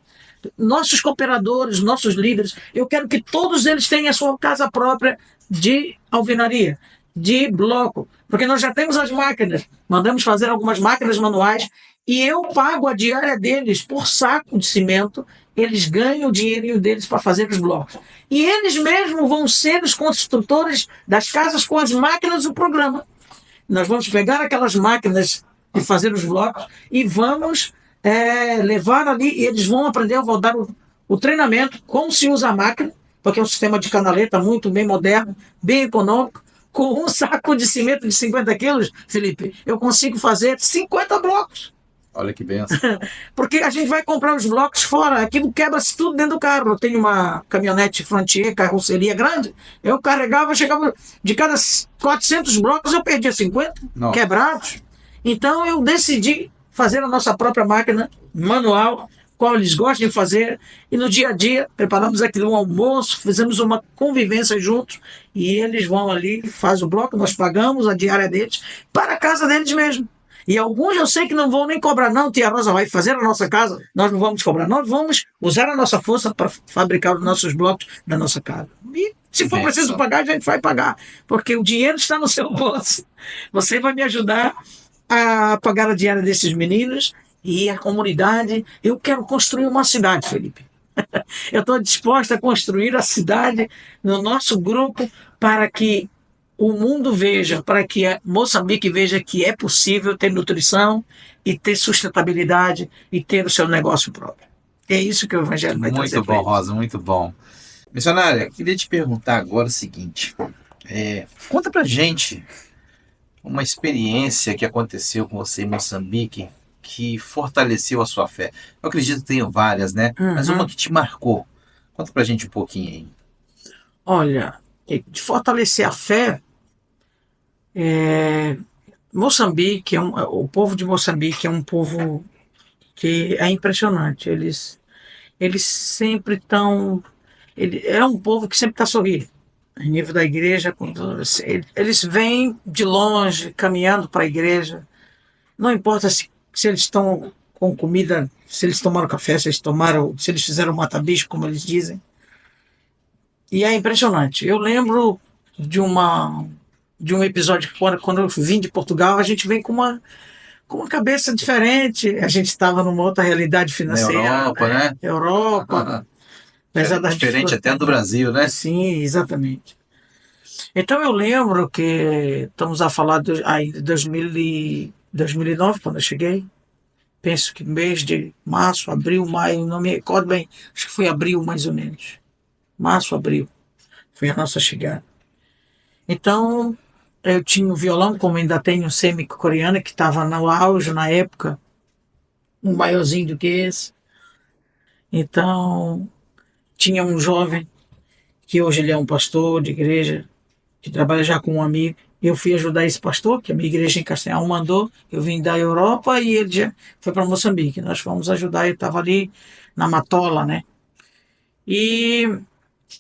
Nossos cooperadores, nossos líderes, eu quero que todos eles tenham a sua casa própria de alvenaria, de bloco, porque nós já temos as máquinas, mandamos fazer algumas máquinas manuais e eu pago a diária deles por saco de cimento, eles ganham o dinheirinho deles para fazer os blocos. E eles mesmos vão ser os construtores das casas com as máquinas do programa. Nós vamos pegar aquelas máquinas de fazer os blocos e vamos levar ali, e eles vão aprender, eu vou dar o treinamento, como se usa a máquina, porque é um sistema de canaleta muito bem moderno, bem econômico. Com um saco de cimento de 50 quilos, Felipe, eu consigo fazer 50 blocos. Olha que benção. Porque a gente vai comprar os blocos fora, aquilo quebra-se tudo dentro do carro. Eu tenho uma caminhonete Frontier, carroceria grande, eu carregava, chegava, de cada 400 blocos eu perdia 50 Nossa. quebrados. Então eu decidi fazer a nossa própria máquina manual, qual eles gostam de fazer, e no dia a dia preparamos aquilo, um almoço, fizemos uma convivência juntos, e eles vão ali, faz o bloco, nós pagamos a diária deles, para a casa deles mesmo. E alguns eu sei que não vão nem cobrar, não, tia Rosa vai fazer a nossa casa, nós não vamos cobrar, nós vamos usar a nossa força para fabricar os nossos blocos da nossa casa. E se for preciso pagar, a gente vai pagar, porque o dinheiro está no seu bolso. Você vai me ajudar a pagar a diária desses meninos e a comunidade. Eu quero construir uma cidade, Felipe. Eu estou disposta a construir a cidade no nosso grupo para que o mundo veja, para que Moçambique veja que é possível ter nutrição e ter sustentabilidade e ter o seu negócio próprio. É isso que o Evangelho vai trazer. Muito bom, Rosa, muito bom. Missionária, queria te perguntar agora o seguinte. Conta pra gente uma experiência que aconteceu com você em Moçambique que fortaleceu a sua fé. Eu acredito que tenho várias, né? Mas uma que te marcou. Conta pra gente um pouquinho aí. Olha, de fortalecer a fé, Moçambique, o povo de Moçambique é um povo que é impressionante. Eles sempre estão... É um povo que sempre está sorrindo. Em nível da igreja, eles vêm de longe, caminhando para a igreja. Não importa se eles estão com comida, se eles tomaram café, se eles fizeram mata-bicho, como eles dizem. E é impressionante. Eu lembro de um episódio que quando eu vim de Portugal, a gente vem com uma cabeça diferente. A gente estava numa outra realidade financeira. Na Europa, né? Europa. Diferente até do Brasil, né? Sim, exatamente. Então eu lembro que estamos a falar de 2009, quando eu cheguei. Penso que mês de março, abril, maio, não me recordo bem. Acho que foi abril, mais ou menos. Março, abril. Foi a nossa chegada. Então, eu tinha o violão, como ainda tenho, semi-coreano, que estava no auge na época. Um maiorzinho do que esse. Então, tinha um jovem, que hoje ele é um pastor de igreja, que trabalha já com um amigo. Eu fui ajudar esse pastor, que a minha igreja em Castanhal mandou. Eu vim da Europa e ele já foi para Moçambique. Nós fomos ajudar, ele estava ali na Matola, né? E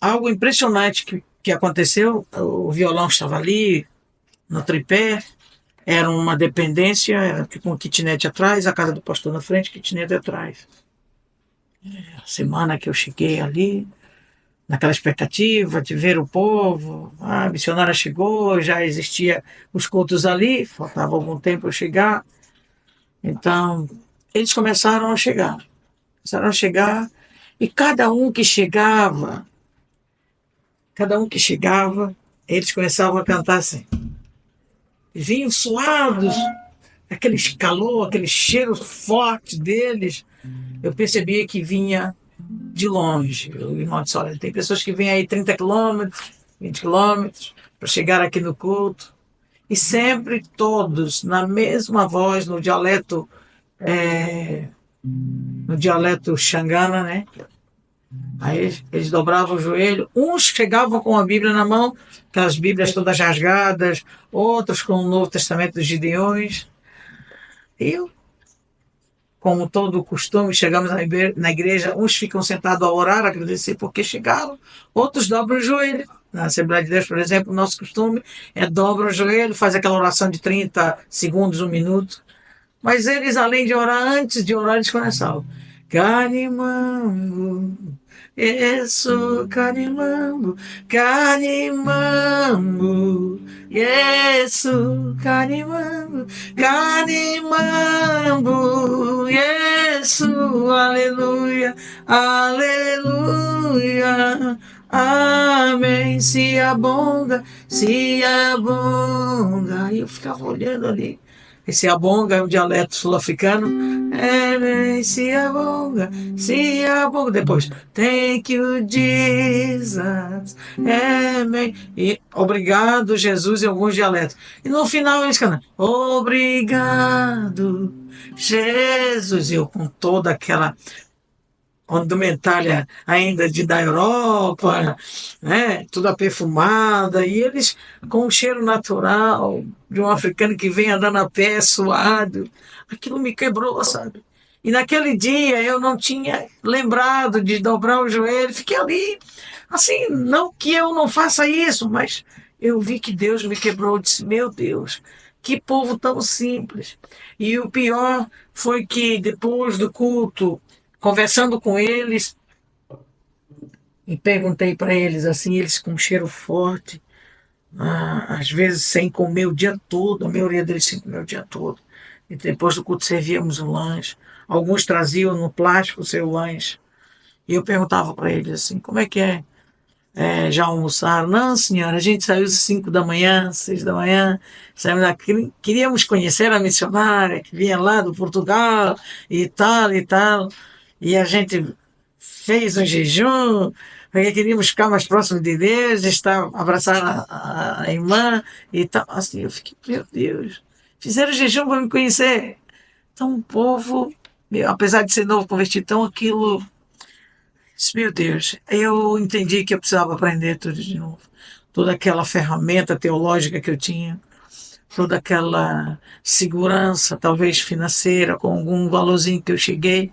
algo impressionante que aconteceu, o violão estava ali, no tripé, era uma dependência, era tipo um kitnet atrás, a casa do pastor na frente, kitnet atrás. A semana que eu cheguei ali, naquela expectativa de ver o povo, a missionária chegou, já existia os cultos ali, faltava algum tempo para eu chegar. Então, eles começaram a chegar, e cada um que chegava, eles começavam a cantar assim. Vinham suados, aquele calor, aquele cheiro forte deles. Eu percebia que vinha de longe. O irmão disse, olha, tem pessoas que vêm aí 30 quilômetros, 20 quilômetros, para chegar aqui no culto. E sempre todos, na mesma voz, no dialeto xangana, né? Aí eles dobravam o joelho, uns chegavam com a Bíblia na mão, aquelas Bíblias todas rasgadas, outros com o Novo Testamento dos Gideões. E eu, como todo costume, chegamos na igreja, uns ficam sentados a orar, a agradecer porque chegaram, outros dobram o joelho. Na Assembleia de Deus, por exemplo, o nosso costume é dobra o joelho, faz aquela oração de 30 segundos, 1 minuto. Mas eles, além de orar, antes de orar, eles começavam. Canimambo, Yesu, Canimambo, Canimambo, Yesu, Canimambo, Canimambo, Yesu, aleluia, aleluia, amém, se abonga, se abonga. E eu ficava olhando ali. Esse abonga é um dialeto sul-africano, Amen. Se abonga. Depois, thank you, Jesus. Amen. E obrigado, Jesus, em alguns dialetos. E no final eles cantam, obrigado, Jesus. Eu com toda aquela indumentária ainda da Europa, né? Tudo perfumada, e eles com um cheiro natural de um africano que vem andando a pé, suado. Aquilo me quebrou, sabe? E naquele dia eu não tinha lembrado de dobrar o joelho, fiquei ali, assim, não que eu não faça isso, mas eu vi que Deus me quebrou, disse, meu Deus, que povo tão simples. E o pior foi que depois do culto, conversando com eles, e perguntei para eles assim, eles com um cheiro forte, às vezes sem comer o dia todo, a maioria deles sem comer o dia todo. E depois do culto servíamos o lanche. Alguns traziam no plástico o seu lanche. E eu perguntava para eles assim, como é que é? Já almoçaram? Não, senhora, a gente saiu às 5 da manhã, 6 da manhã, saímos daqui, queríamos conhecer a missionária que vinha lá do Portugal e tal e tal. E a gente fez um jejum, porque queríamos ficar mais próximo de Deus, estar, abraçar a irmã e tal. Assim, eu fiquei, meu Deus, fizeram jejum para me conhecer. Então, o povo, apesar de ser novo convertido, então aquilo, meu Deus, eu entendi que eu precisava aprender tudo de novo. Toda aquela ferramenta teológica que eu tinha, toda aquela segurança, talvez financeira, com algum valorzinho que eu cheguei,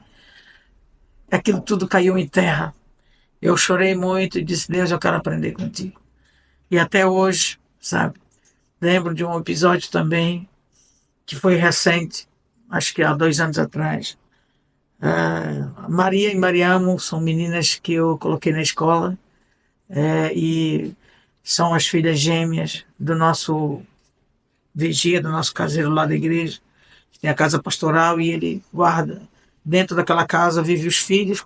aquilo tudo caiu em terra. Eu chorei muito e disse, Deus, eu quero aprender contigo. E até hoje, sabe, lembro de um episódio também, que foi recente, acho que há 2 anos atrás. Maria e Mariamo são meninas que eu coloquei na escola, e são as filhas gêmeas do nosso vigia, do nosso caseiro lá da igreja. Tem a casa pastoral e ele guarda. Dentro daquela casa vive os filhos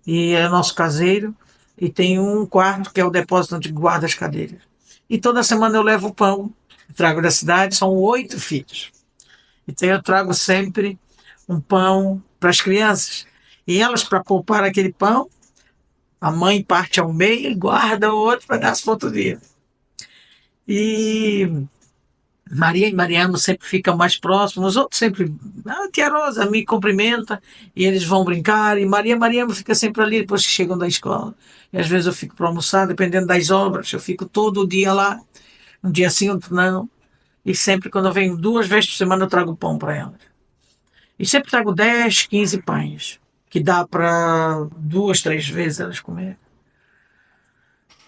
e é nosso caseiro. E tem um quarto que é o depósito onde guarda as cadeiras. E toda semana eu levo o pão, trago da cidade, são 8 filhos. Então eu trago sempre um pão para as crianças. E elas, para poupar aquele pão, a mãe parte ao meio e guarda o outro pedaço para outro dia. E Maria e Mariano sempre ficam mais próximos, os outros sempre, tia Rosa me cumprimenta e eles vão brincar, e Maria e Mariano fica sempre ali depois que chegam da escola. E às vezes eu fico para almoçar, dependendo das obras, eu fico todo o dia lá, um dia sim, outro não, e sempre quando eu venho 2 vezes por semana eu trago pão para elas. E sempre trago 10, 15 pães, que dá para 2, 3 vezes elas comerem.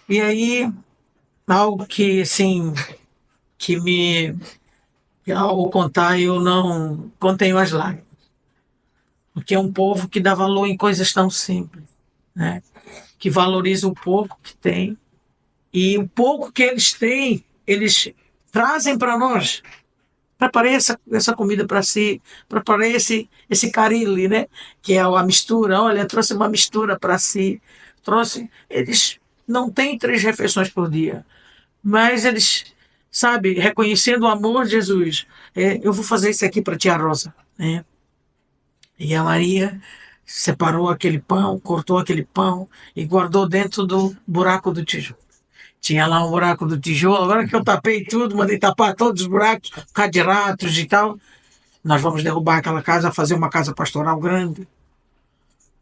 E aí, algo que, assim, que me ao contar, eu não contenho as lágrimas. Porque é um povo que dá valor em coisas tão simples, né? Que valoriza o pouco que tem. E o pouco que eles têm, eles trazem para nós. Preparei essa comida para si, preparei esse carili, né? Que é a mistura. Olha, trouxe uma mistura para si. Trouxe. Eles não têm 3 refeições por dia, mas eles, sabe, reconhecendo o amor de Jesus, eu vou fazer isso aqui para tia Rosa, né? E a Maria separou aquele pão, cortou aquele pão e guardou dentro do buraco do tijolo. Tinha lá um buraco do tijolo, agora que eu tapei tudo, mandei tapar todos os buracos, por causa de ratos e tal. Nós vamos derrubar aquela casa, fazer uma casa pastoral grande.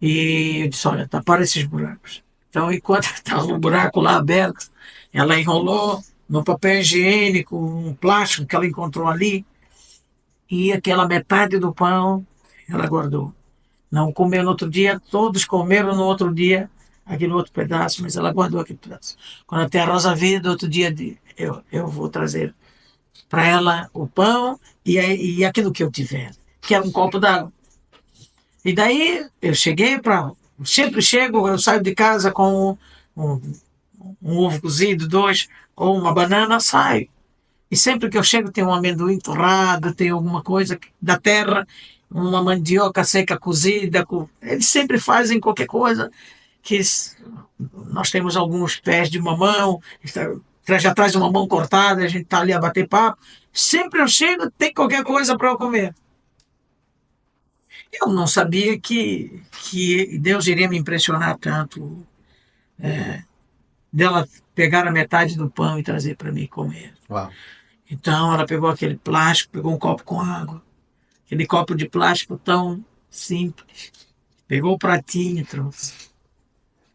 E eu disse, olha, taparam esses buracos. Então, enquanto estava o buraco lá aberto, ela enrolou no papel higiênico, um plástico que ela encontrou ali, e aquela metade do pão ela guardou. Não comeu no outro dia, todos comeram no outro dia aquele outro pedaço, mas ela guardou aquele pedaço. Quando até a Rosa vir, do outro dia, eu vou trazer para ela o pão e aquilo que eu tiver, que era um copo d'água. E daí eu cheguei para. Sempre chego, eu saio de casa com um ovo cozido, 2, ou uma banana, saio. E sempre que eu chego tem um amendoim torrado, tem alguma coisa da terra, uma mandioca seca cozida. Eles sempre fazem qualquer coisa. Que nós temos alguns pés de mamão, já traz uma mão cortada, a gente está ali a bater papo. Sempre eu chego, tem qualquer coisa para eu comer. Eu não sabia que Deus iria me impressionar tanto, dela pegar a metade do pão e trazer para mim comer. Uau. Então ela pegou aquele plástico, pegou um copo com água, aquele copo de plástico tão simples, pegou o pratinho e trouxe,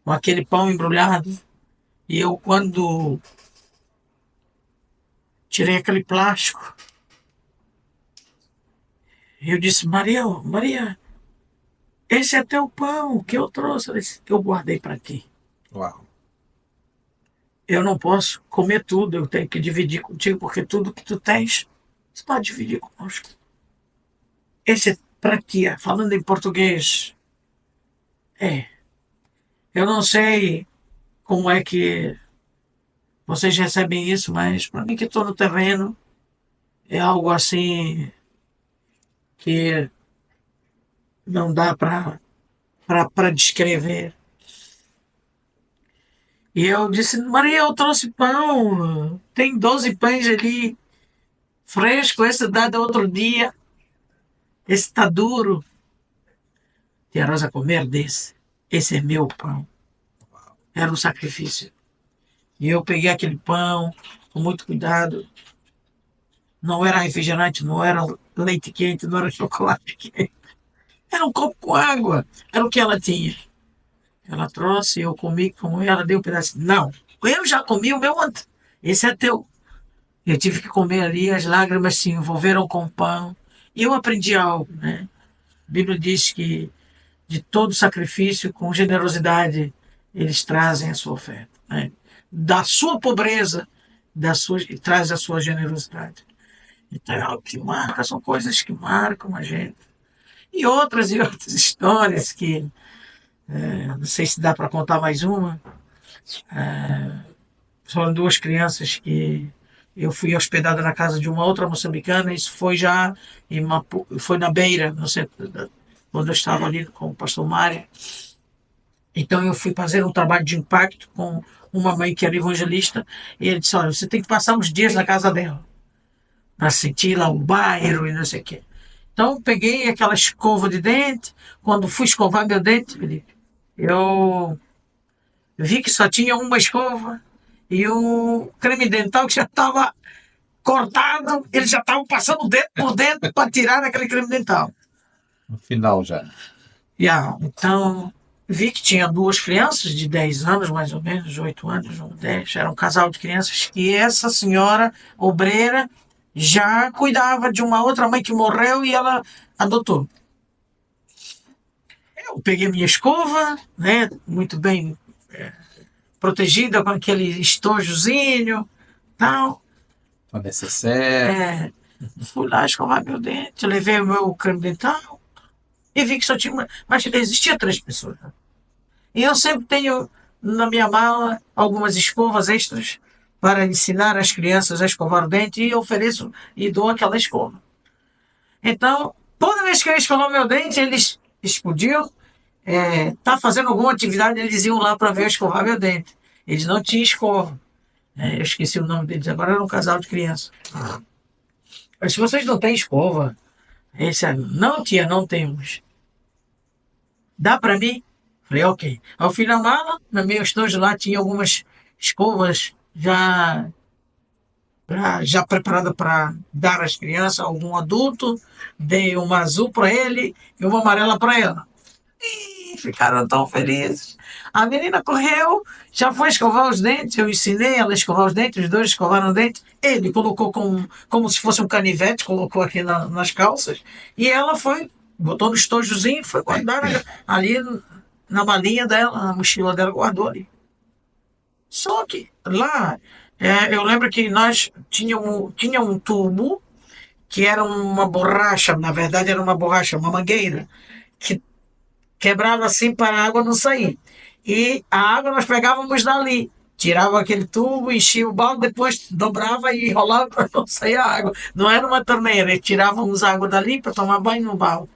com aquele pão embrulhado. E eu, quando tirei aquele plástico, eu disse: Maria, Maria, esse é teu pão que eu trouxe. Ela disse: eu guardei para ti. Uau. Eu não posso comer tudo, eu tenho que dividir contigo, porque tudo que tu tens, você pode dividir conosco. Esse é para ti, falando em português. Eu não sei como é que vocês recebem isso, mas para mim que estou no terreno, é algo assim que não dá para descrever. E eu disse: Maria, eu trouxe pão, tem 12 pães ali, fresco, esse dá de outro dia, esse está duro. E a Rosa comer desse, esse é meu pão. Era um sacrifício. E eu peguei aquele pão com muito cuidado. Não era refrigerante, não era leite quente, não era chocolate quente. Era um copo com água. Era o que ela tinha. Ela trouxe, eu comi, como ela deu um pedaço. Não, eu já comi o meu antes. Esse é teu. Eu tive que comer ali, as lágrimas se envolveram com o pão. E eu aprendi algo, né? A Bíblia diz que de todo sacrifício, com generosidade, eles trazem a sua oferta. Né? Da sua pobreza, traz a sua generosidade. Então é algo que marca, são coisas que marcam a gente. E outras histórias que, não sei se dá para contar mais uma. Foram duas crianças que eu fui hospedada na casa de uma outra moçambicana. Isso foi já foi na Beira, no centro, quando eu estava ali com o pastor Mário. Então eu fui fazer um trabalho de impacto com uma mãe que era evangelista. E ele disse: olha, você tem que passar uns dias na casa dela, para sentir lá o bairro e não sei o quê. Então peguei aquela escova de dente. Quando fui escovar meu dente, Felipe, eu vi que só tinha uma escova e o creme dental que já estava cortado, eles já estavam passando o dedo por dentro para tirar aquele creme dental. No final já. Então, vi que tinha duas crianças de 10 anos, mais ou menos, 8 anos, ou 10, era um casal de crianças, que essa senhora obreira já cuidava de uma outra mãe que morreu e ela adotou. Eu peguei minha escova, né, muito bem protegida com aquele estojozinho, tal. O necessaire. Fui lá escovar meu dente, levei o meu creme dental e vi que só tinha uma. Mas existia 3 pessoas. E eu sempre tenho na minha mala algumas escovas extras para ensinar as crianças a escovar o dente e ofereço e dou aquela escova. Então, toda vez que eu escovar meu dente, eles podiam estar fazendo alguma atividade, eles iam lá para ver eu escovar meu dente. Eles não tinham escova. Eu esqueci o nome deles, agora era um casal de crianças. Mas se vocês não têm escova, não, tia, não temos. Dá para mim? Falei: ok. Ao fim da mala, no meu estojo lá tinha algumas escovas já preparada para dar às crianças, algum adulto. Dei uma azul para ele e uma amarela para ela. E ficaram tão felizes. A menina correu, já foi escovar os dentes. Eu ensinei ela a escovar os dentes, os dois escovaram os dentes. Ele colocou como se fosse um canivete, colocou aqui nas calças. E ela foi, botou no estojozinho, foi guardar ali na malinha dela, na mochila dela, guardou ali. Só que lá, eu lembro que nós tinha um tubo que era uma borracha, na verdade era uma borracha, uma mangueira, que quebrava assim para a água não sair. E a água nós pegávamos dali. Tirava aquele tubo, enchia o balde, depois dobrava e enrolava para não sair a água. Não era uma torneira, tirávamos a água dali para tomar banho no balde.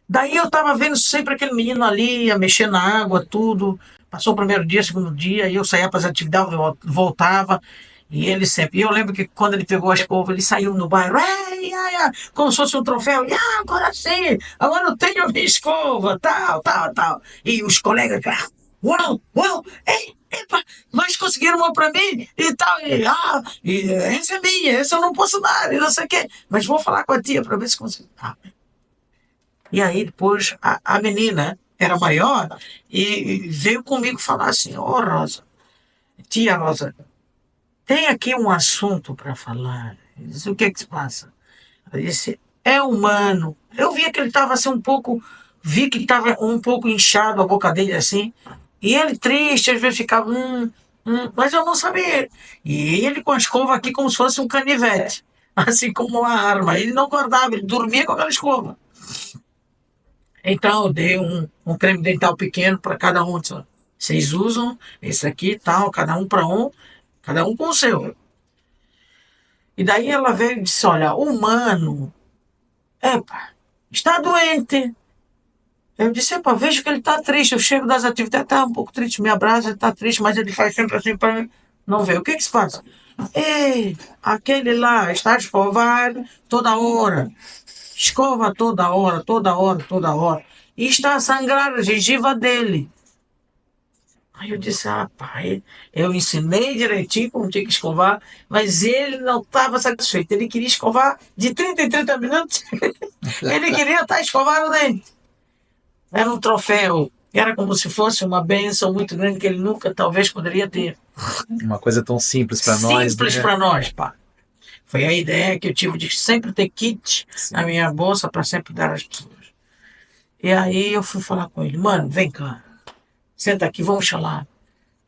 Daí eu estava vendo sempre aquele menino ali, a mexer na água, tudo. Passou o primeiro dia, segundo dia, e eu saía para as atividades, voltava. E ele sempre. E eu lembro que quando ele pegou a escova, ele saiu no bairro, ei, ai, ai, como se fosse um troféu. E, agora sim, agora eu tenho a minha escova, tal, tal, tal. E os colegas, uau, uau, ei, epa, mas conseguiram uma para mim e tal. E essa é minha, essa eu não posso dar, e não sei o quê. Mas vou falar com a tia para ver se consigo. E aí depois a menina era maior e veio comigo falar assim, Rosa, tia Rosa, tem aqui um assunto para falar. Eu disse, o que é que se passa? Eu disse, é humano. Eu via que ele estava assim um pouco, vi que estava um pouco inchado a boca dele assim, e ele triste, às vezes ficava, mas eu não sabia. E ele com a escova aqui como se fosse um canivete, assim como uma arma. Ele não guardava, ele dormia com aquela escova. Então eu dei um creme dental pequeno para cada um. Disse, vocês usam esse aqui e tal, cada um com o seu. E daí ela veio e disse, olha, o humano, epa, está doente. Eu disse, epa, vejo que ele está triste. Eu chego das atividades, está um pouco triste, me abraça, ele está triste, mas ele faz sempre assim para não ver. O que que se passa? Ei, aquele lá está a escovar toda hora. Escova toda hora, toda hora, toda hora. E está a sangrar a gengiva dele. Aí eu disse, pai, eu ensinei direitinho como tinha que escovar, mas ele não estava satisfeito. Ele queria escovar de 30 em 30 minutos. Ele queria estar escovando o dente. Era um troféu. Era como se fosse uma bênção muito grande que ele nunca, talvez, poderia ter. Uma coisa tão simples para nós, Simples né? para nós, pá. Foi a ideia que eu tive de sempre ter kit Sim. na minha bolsa para sempre dar às pessoas. E aí eu fui falar com ele, mano, vem cá, senta aqui, vamos falar. O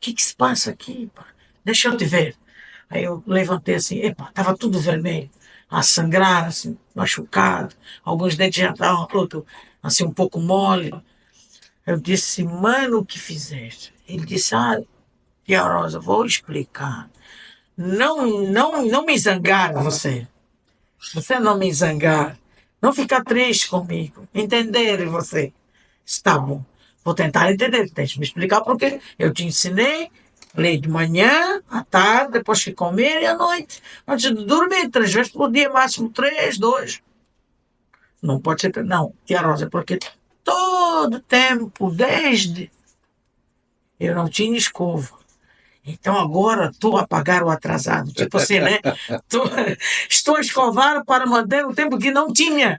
que se passa aqui, pá? Deixa eu te ver. Aí eu levantei assim, epa, tava tudo vermelho, a sangrar, assim, machucado, alguns dentes já estavam assim, um pouco mole. Eu disse, mano, o que fizeste? Ele disse, tia Rosa, vou explicar. Não me zangar você. Você não me zangar. Não ficar triste comigo. Entender você. Está bom. Vou tentar entender. Deixa eu me explicar porque eu te ensinei. Ler de manhã, à tarde, depois que comer e à noite. Antes de dormir, 3 vezes por dia, máximo 3, 2. Não pode ser. Não, tia Rosa, porque todo tempo, desde eu não tinha escova. Então agora estou a pagar o atrasado. Tipo assim, né? Tô, estou a escovar para manter o tempo que não tinha.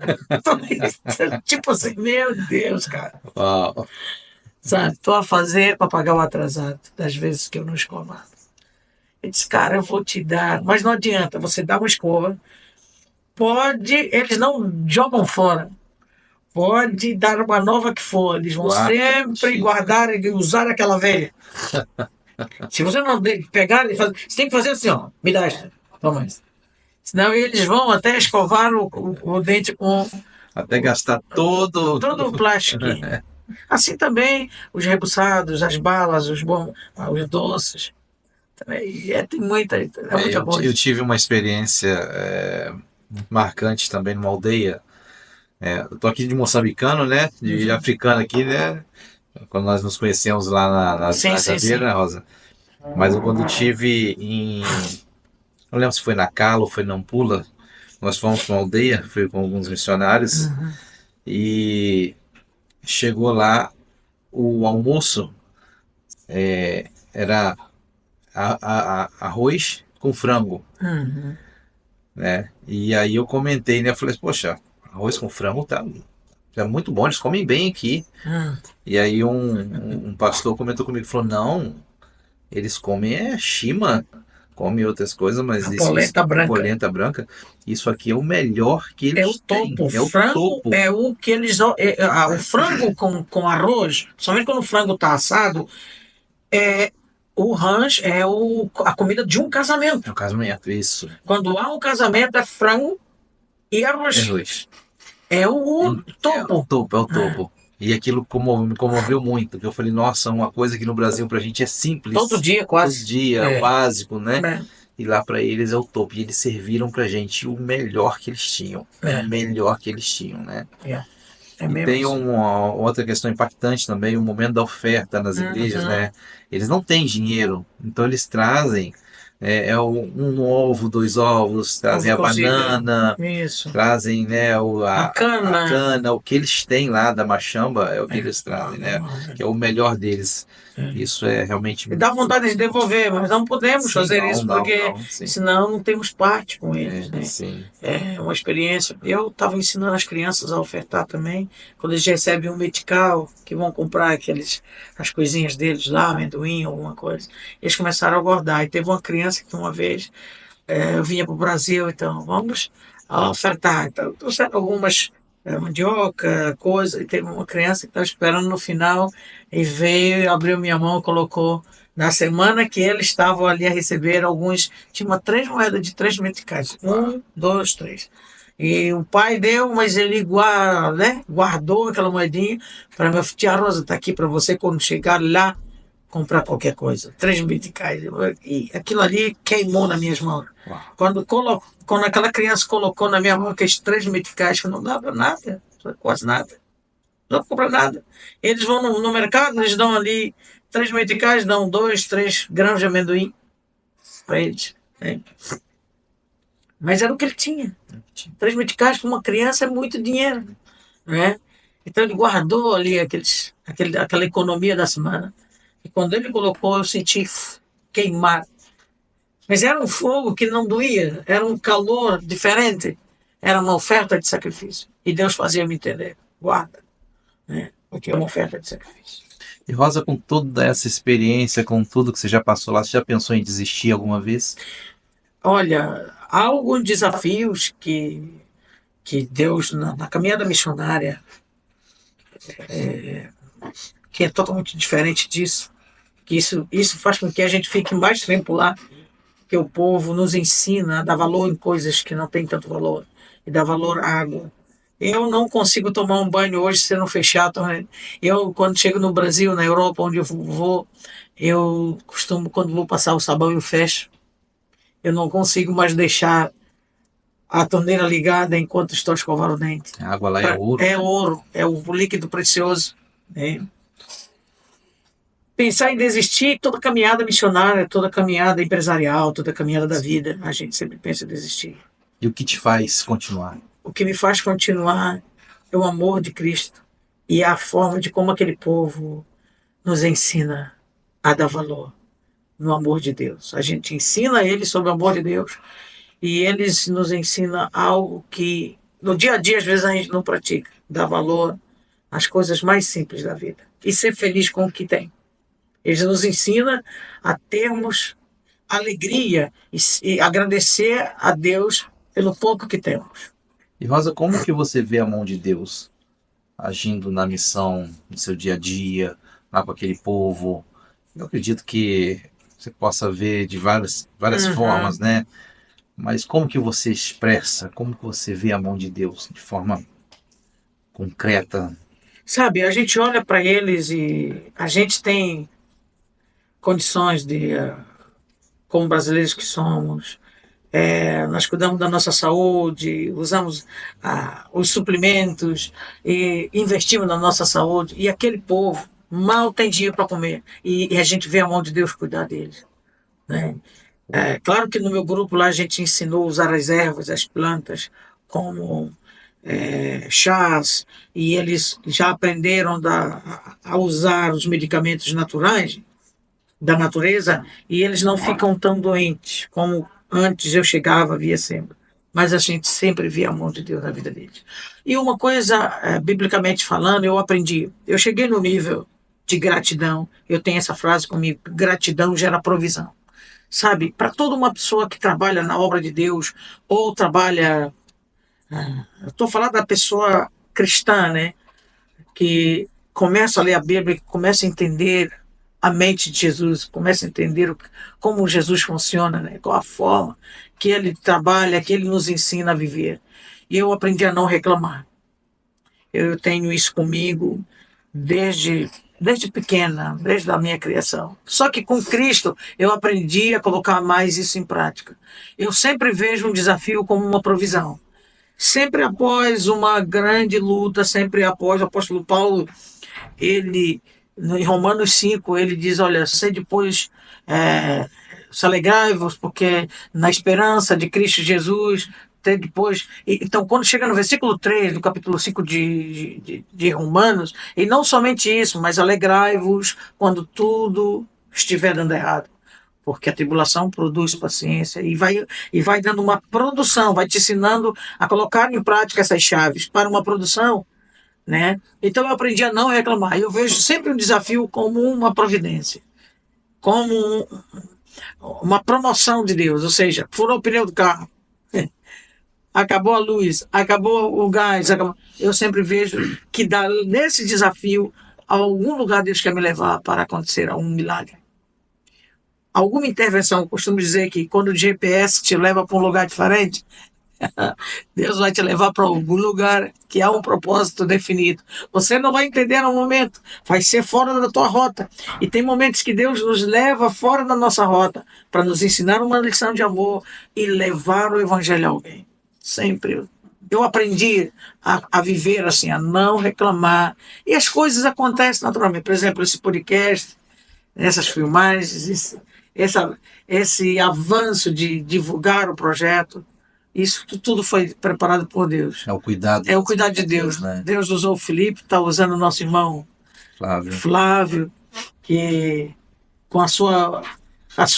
Tipo assim, meu Deus, cara. Uau. Sabe? Estou a fazer para pagar o atrasado das vezes que eu não escovava. Eu disse, cara, eu vou te dar. Mas não adianta, você dá uma escova. Pode, eles não jogam fora. Pode dar uma nova que for. Eles vão sempre guardar e usar aquela velha. Se você não pegar e fazer, você tem que fazer assim, ó, me dá esta, toma isso. Senão eles vão até escovar o dente com Até gastar todo o plástico. Assim também os rebuçados, as balas, os doces. Também, tem muita coisa. Eu tive uma experiência marcante também numa aldeia. Eu tô aqui de moçambicano, né? De africano aqui, né? Quando nós nos conhecemos lá na Jadeira, né, Rosa? Mas eu quando tive em... Não lembro se foi na Cala ou foi na Nampula. Nós fomos para uma aldeia, fui com alguns missionários. E chegou lá, o almoço era arroz com frango, né? E aí eu comentei, né? Eu falei, poxa, arroz com frango tá muito bom, eles comem bem aqui. E aí um pastor comentou comigo, falou, não, eles comem chima, comem outras coisas, mas polenta branca, isso aqui é o melhor que eles têm. É o topo. É o que eles... o frango com arroz, somente quando o frango tá assado, o ranch é a comida de um casamento. É um casamento, isso. Quando há um casamento, é frango e arroz. É o topo. É o topo. E aquilo me comoveu muito, porque eu falei, nossa, uma coisa que no Brasil pra gente é simples. Todo dia, quase. Todo dia, é o básico, né? E lá pra eles é o topo. E eles serviram pra gente o melhor que eles tinham. O melhor que eles tinham, né? E tem uma outra questão impactante também, o momento da oferta nas igrejas, né? Eles não têm dinheiro, então eles trazem um ovo, dois ovos, trazem Ovo a cozido. banana, Isso. trazem, né, A a cana. cana, o que eles têm lá da machamba é o que eles trazem, né? Que é o melhor deles. Isso é realmente. E dá vontade de devolver, mas não podemos Sim, fazer não, isso não, porque não, sim. senão não temos parte com eles, né? Sim. É uma experiência. Eu estava ensinando as crianças a ofertar também. Quando eles recebem um metical, que vão comprar as coisinhas deles lá, amendoim, alguma coisa, eles começaram a guardar. E teve uma criança que uma vez eu vinha para o Brasil, então vamos ofertar. Então, trouxeram algumas mandioca, coisa, e teve uma criança que estava esperando no final e veio, abriu minha mão, colocou. Na semana que eles estavam ali a receber alguns, tinha uma 3 moedas de 3 meticais. 1, 2, 3. E o pai deu, mas ele guardou aquela moedinha para minha tia Rosa, está aqui para você quando chegar lá comprar qualquer coisa. 3 meticais. E aquilo ali queimou nas minhas mãos. Quando aquela criança colocou na minha mão aqueles 3 meticais, que não dava nada, quase nada, não dá para comprar nada. Eles vão no mercado, eles dão ali 3 meticais, dão 2, 3 grãos de amendoim para eles. Né? Mas era o que ele tinha. 3 meticais para uma criança é muito dinheiro. Né? Então ele guardou ali aquela economia da semana. E quando ele colocou, eu senti queimar. Mas era um fogo que não doía, era um calor diferente. Era uma oferta de sacrifício. E Deus fazia me entender. Guarda, né? Porque é uma oferta de sacrifício. E Rosa, com toda essa experiência, com tudo que você já passou lá, você já pensou em desistir alguma vez? Olha, há alguns desafios que Deus, na caminhada missionária, que é totalmente diferente disso, que isso faz com que a gente fique mais tempo lá, que o povo nos ensina a dar valor em coisas que não têm tanto valor, e dar valor à água. Eu não consigo tomar um banho hoje se não fechar a torneira. Eu, quando chego no Brasil, na Europa, onde eu vou, eu costumo, quando vou passar o sabão, eu fecho. Eu não consigo mais deixar a torneira ligada enquanto estou a escovar o dente. A água lá é ouro. É ouro, é o líquido precioso. Né? Pensar em desistir, toda caminhada missionária, toda caminhada empresarial, toda caminhada da vida, a gente sempre pensa em desistir. E o que te faz continuar? O que me faz continuar é o amor de Cristo e a forma de como aquele povo nos ensina a dar valor no amor de Deus. A gente ensina eles sobre o amor de Deus e eles nos ensinam algo que no dia a dia às vezes a gente não pratica, dar valor às coisas mais simples da vida e ser feliz com o que tem. Eles nos ensinam a termos alegria e agradecer a Deus pelo pouco que temos. E Rosa, como que você vê a mão de Deus agindo na missão, no seu dia a dia, lá com aquele povo? Eu acredito que você possa ver de várias formas, né? Mas como que você expressa, como que você vê a mão de Deus de forma concreta? Sabe, a gente olha para eles e a gente tem condições de, como brasileiros que somos, nós cuidamos da nossa saúde, usamos os suplementos e investimos na nossa saúde. E aquele povo mal tem dinheiro para comer. E a gente vê a mão de Deus cuidar deles. Né? Claro que no meu grupo lá a gente ensinou a usar as ervas, as plantas, como chás, e eles já aprenderam a usar os medicamentos naturais da natureza e eles não ficam tão doentes como antes eu chegava, via sempre. Mas a gente sempre via a mão de Deus na vida deles. E uma coisa, biblicamente falando, eu aprendi. Eu cheguei no nível de gratidão. Eu tenho essa frase comigo: gratidão gera provisão. Sabe, para toda uma pessoa que trabalha na obra de Deus ou trabalha. Eu estou falando da pessoa cristã, né? Que começa a ler a Bíblia, começa a entender a mente de Jesus, começa a entender como Jesus funciona, né? Qual a forma que ele trabalha, que ele nos ensina a viver. E eu aprendi a não reclamar. Eu tenho isso comigo desde pequena, desde a minha criação. Só que com Cristo eu aprendi a colocar mais isso em prática. Eu sempre vejo um desafio como uma provisão. Sempre após uma grande luta, sempre após o apóstolo Paulo, ele, em Romanos 5, ele diz, olha, se depois se alegrai-vos, porque na esperança de Cristo Jesus, até depois. Então, quando chega no versículo 3 do capítulo 5 de Romanos, e não somente isso, mas alegrai-vos quando tudo estiver dando errado. Porque a tribulação produz paciência e vai dando uma produção, vai te ensinando a colocar em prática essas chaves para uma produção, né? Então eu aprendi a não reclamar. Eu vejo sempre um desafio como uma providência, como uma promoção de Deus. Ou seja, furou o pneu do carro, acabou a luz, acabou o gás. Eu sempre vejo que nesse desafio, a algum lugar Deus quer me levar para acontecer algum milagre. Alguma intervenção. Eu costumo dizer que quando o GPS te leva para um lugar diferente, Deus vai te levar para algum lugar que há um propósito definido. Você não vai entender no momento, vai ser fora da tua rota. E tem momentos que Deus nos leva fora da nossa rota para nos ensinar uma lição de amor e levar o evangelho a alguém. Sempre. Eu aprendi a viver assim, a não reclamar. E as coisas acontecem naturalmente. Por exemplo, esse podcast, essas filmagens, esse avanço de divulgar o projeto. Isso tudo foi preparado por Deus. É o cuidado. É o cuidado de Deus, né? Deus usou o Felipe, está usando o nosso irmão Flávio, que com a sua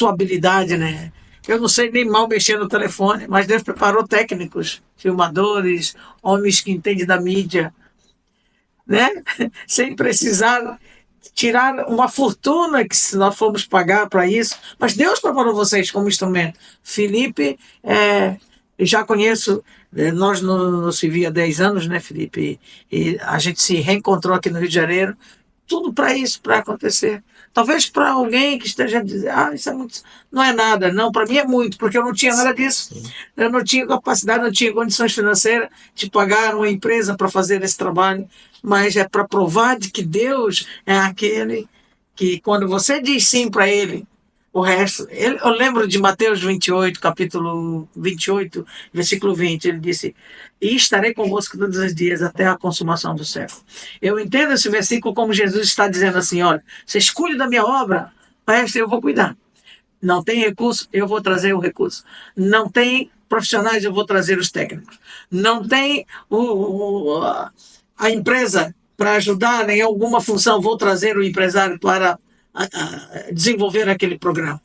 habilidade, né? Eu não sei nem mal mexer no telefone, mas Deus preparou técnicos, filmadores, homens que entendem da mídia, né? Sem precisar tirar uma fortuna que se nós formos pagar para isso. Mas Deus preparou vocês como instrumento. Felipe já conheço, nós nos vimos há 10 anos, né, Felipe? E a gente se reencontrou aqui no Rio de Janeiro. Tudo para isso, para acontecer. Talvez para alguém que esteja dizendo, isso é muito. Não é nada. Não, para mim é muito, porque eu não tinha nada disso. Eu não tinha capacidade, não tinha condições financeiras de pagar uma empresa para fazer esse trabalho. Mas é para provar de que Deus é aquele que, quando você diz sim para Ele, o resto. Eu lembro de Mateus 28, capítulo 28, versículo 20. Ele disse: E estarei convosco todos os dias até a consumação do século. Eu entendo esse versículo como Jesus está dizendo assim: olha, vocês cuidem da minha obra, o resto eu vou cuidar. Não tem recurso, eu vou trazer o recurso. Não tem profissionais, eu vou trazer os técnicos. Não tem a empresa para ajudar em alguma função, vou trazer o empresário para desenvolver aquele programa.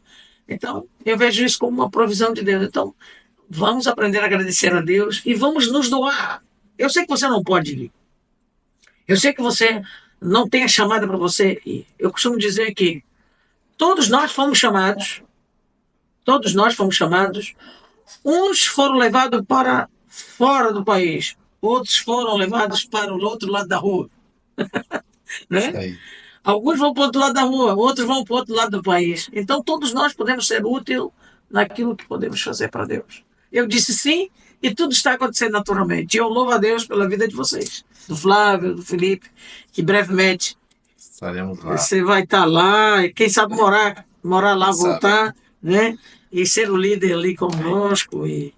Então, eu vejo isso como uma provisão de Deus. Então, vamos aprender a agradecer a Deus e vamos nos doar. Eu sei que você não pode ir. Eu sei que você não tem a chamada para você ir. Eu costumo dizer que todos nós fomos chamados. Todos nós fomos chamados. Uns foram levados para fora do país. Outros foram levados para o outro lado da rua. Né? Alguns vão para o outro lado da rua, outros vão para o outro lado do país. Então, todos nós podemos ser úteis naquilo que podemos fazer para Deus. Eu disse sim e tudo está acontecendo naturalmente. E eu louvo a Deus pela vida de vocês, do Flávio, do Felipe, que brevemente estaremos lá. Você vai estar lá, e quem sabe morar lá, voltar, né? E ser o líder ali conosco. E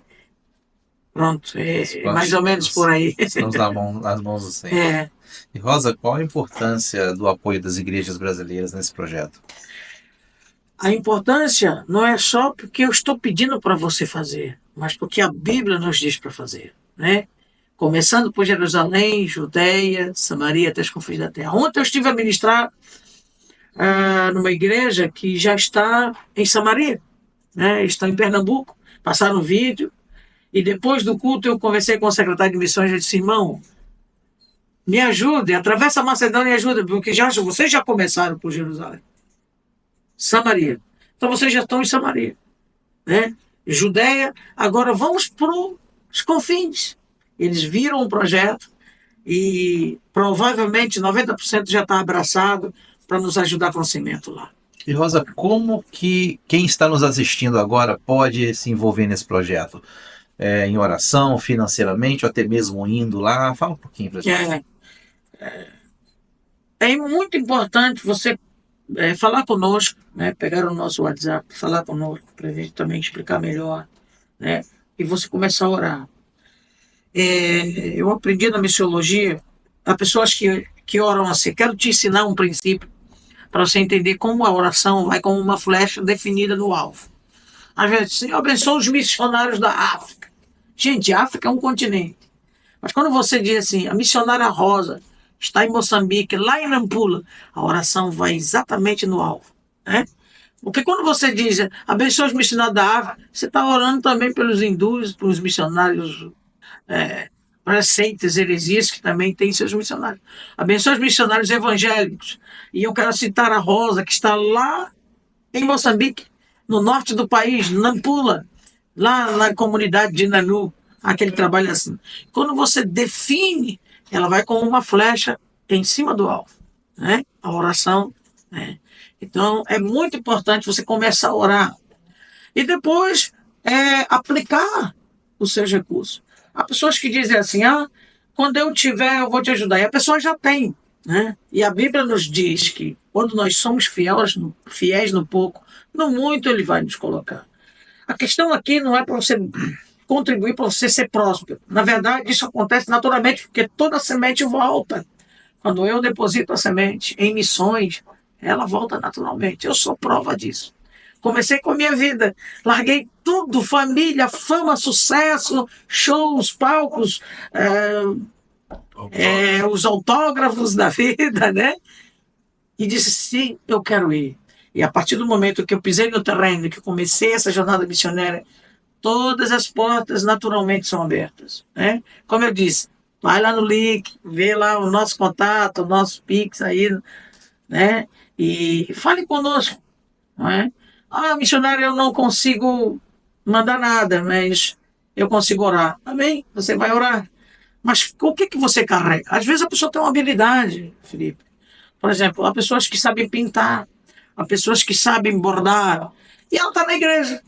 pronto, mais ou menos por aí. Estamos nas mãos do Senhor. E Rosa, qual a importância do apoio das igrejas brasileiras nesse projeto? A importância não é só porque eu estou pedindo para você fazer, mas porque a Bíblia nos diz para fazer, né? Começando por Jerusalém, Judeia, Samaria, até os confins da terra. Ontem eu estive a ministrar numa igreja que já está em Samaria, né? Está em Pernambuco, passaram um vídeo, e depois do culto eu conversei com o secretário de missões e disse: irmão, me ajude, atravessa a Macedônia e ajuda, porque vocês já começaram por Jerusalém. Samaria. Então vocês já estão em Samaria, né? Judeia, agora vamos para os confins. Eles viram o projeto e provavelmente 90% já está abraçado para nos ajudar com o cimento lá. E Rosa, como que quem está nos assistindo agora pode se envolver nesse projeto? Em oração, financeiramente, ou até mesmo indo lá? Fala um pouquinho para a gente. É muito importante você falar conosco, né? Pegar o nosso WhatsApp, falar conosco, para a gente também explicar melhor, né? E você começar a orar. Eu aprendi na missiologia, há pessoas que oram assim. Quero te ensinar um princípio para você entender como a oração vai como uma flecha definida no alvo. Às vezes, Senhor, abençoa os missionários da África. Gente, a África é um continente. Mas quando você diz assim, a missionária Rosa está em Moçambique, lá em Nampula, a oração vai exatamente no alvo, né? Porque quando você diz, abençoa os missionários da África, você está orando também pelos hindus, pelos missionários, para seitas, heresias, que também têm seus missionários. Abençoa os missionários evangélicos. E eu quero citar a Rosa, que está lá em Moçambique, no norte do país, Nampula, lá na comunidade de Nanu, aquele trabalho assim. Quando você define, ela vai com uma flecha em cima do alvo, né? A oração, né? Então, é muito importante você começar a orar e depois aplicar os seus recursos. Há pessoas que dizem assim, quando eu tiver, eu vou te ajudar. E a pessoa já tem, né? E a Bíblia nos diz que quando nós somos fiéis no pouco, no muito ele vai nos colocar. A questão aqui não é para você contribuir para você ser próspero. Na verdade, isso acontece naturalmente, porque toda semente volta. Quando eu deposito a semente em missões, ela volta naturalmente. Eu sou prova disso. Comecei com a minha vida, larguei tudo, família, fama, sucesso, shows, palcos, os autógrafos da vida, né? E disse, sim, eu quero ir. E a partir do momento que eu pisei no terreno, que comecei essa jornada missionária, todas as portas naturalmente são abertas, né? Como eu disse, vai lá no link, vê lá o nosso contato, o nosso Pix aí, né? E fale conosco, não é? Missionário, eu não consigo mandar nada, mas eu consigo orar. Amém? Você vai orar. Mas o que você carrega? Às vezes a pessoa tem uma habilidade, Felipe. Por exemplo, há pessoas que sabem pintar, há pessoas que sabem bordar, e ela está na igreja.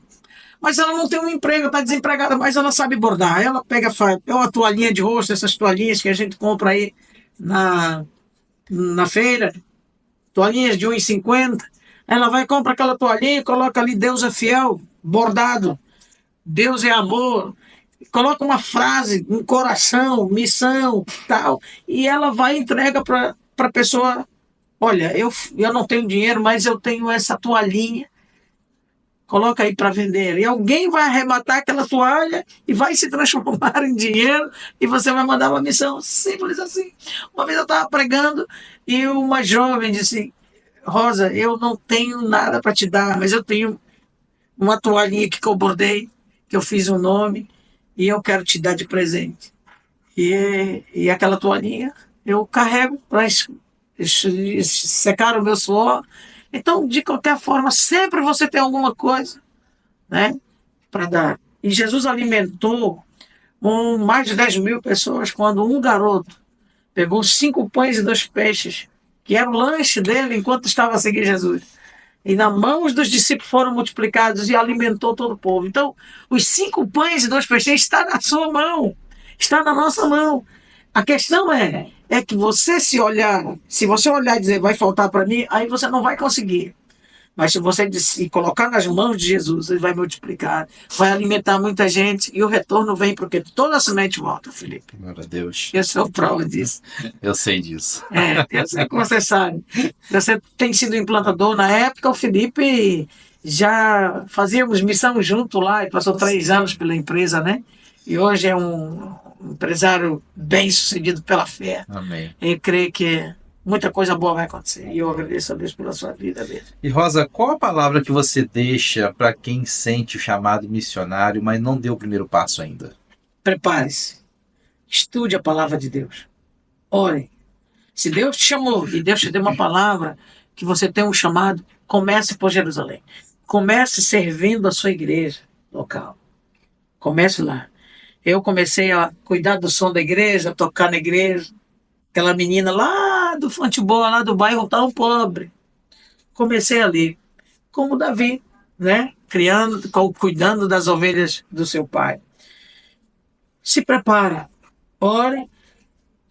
Mas ela não tem um emprego, está desempregada, mas ela sabe bordar. Ela faz uma toalhinha de rosto, essas toalhinhas que a gente compra aí na feira, toalhinhas de 1,50. Ela vai comprar aquela toalhinha e coloca ali Deus é fiel, bordado. Deus é amor. Coloca uma frase, um coração, missão, tal. E ela vai e entrega para a pessoa. Olha, eu não tenho dinheiro, mas eu tenho essa toalhinha. Coloca aí para vender. E alguém vai arrematar aquela toalha e vai se transformar em dinheiro e você vai mandar uma missão. Simples assim. Uma vez eu estava pregando e uma jovem disse, Rosa, eu não tenho nada para te dar, mas eu tenho uma toalhinha que eu bordei, que eu fiz um nome e eu quero te dar de presente. E aquela toalhinha eu carrego para secar o meu suor. Então, de qualquer forma, sempre você tem alguma coisa, né, para dar. E Jesus alimentou mais de 10.000 pessoas quando um garoto pegou 5 pães e 2 peixes, que era o lanche dele enquanto estava a seguir Jesus. E nas mãos dos discípulos foram multiplicados e alimentou todo o povo. Então, os 5 pães e 2 peixes está na sua mão, está na nossa mão. A questão é que você se você olhar e dizer vai faltar para mim, aí você não vai conseguir. Mas se você colocar nas mãos de Jesus, ele vai multiplicar, vai alimentar muita gente e o retorno vem porque toda a semente volta, Felipe. Glória a Deus. Eu sou prova disso. Eu sei disso. Eu sei que você sabe. Você tem sido implantador. Na época, o Felipe já fazíamos missão junto lá, e passou 3 anos pela empresa, né? E hoje é um empresário bem-sucedido pela fé. Amém. E creio que muita coisa boa vai acontecer. E eu agradeço a Deus pela sua vida mesmo. E Rosa, qual a palavra que você deixa para quem sente o chamado missionário, mas não deu o primeiro passo ainda? Prepare-se. Estude a palavra de Deus. Ore. Se Deus te chamou e Deus te deu uma palavra que você tem um chamado, comece por Jerusalém. Comece servindo a sua igreja local. Comece lá. Eu comecei a cuidar do som da igreja, a tocar na igreja. Aquela menina lá do futebol, lá do bairro tão pobre. Comecei ali, como Davi, né? Cuidando das ovelhas do seu pai. Se prepare, ore.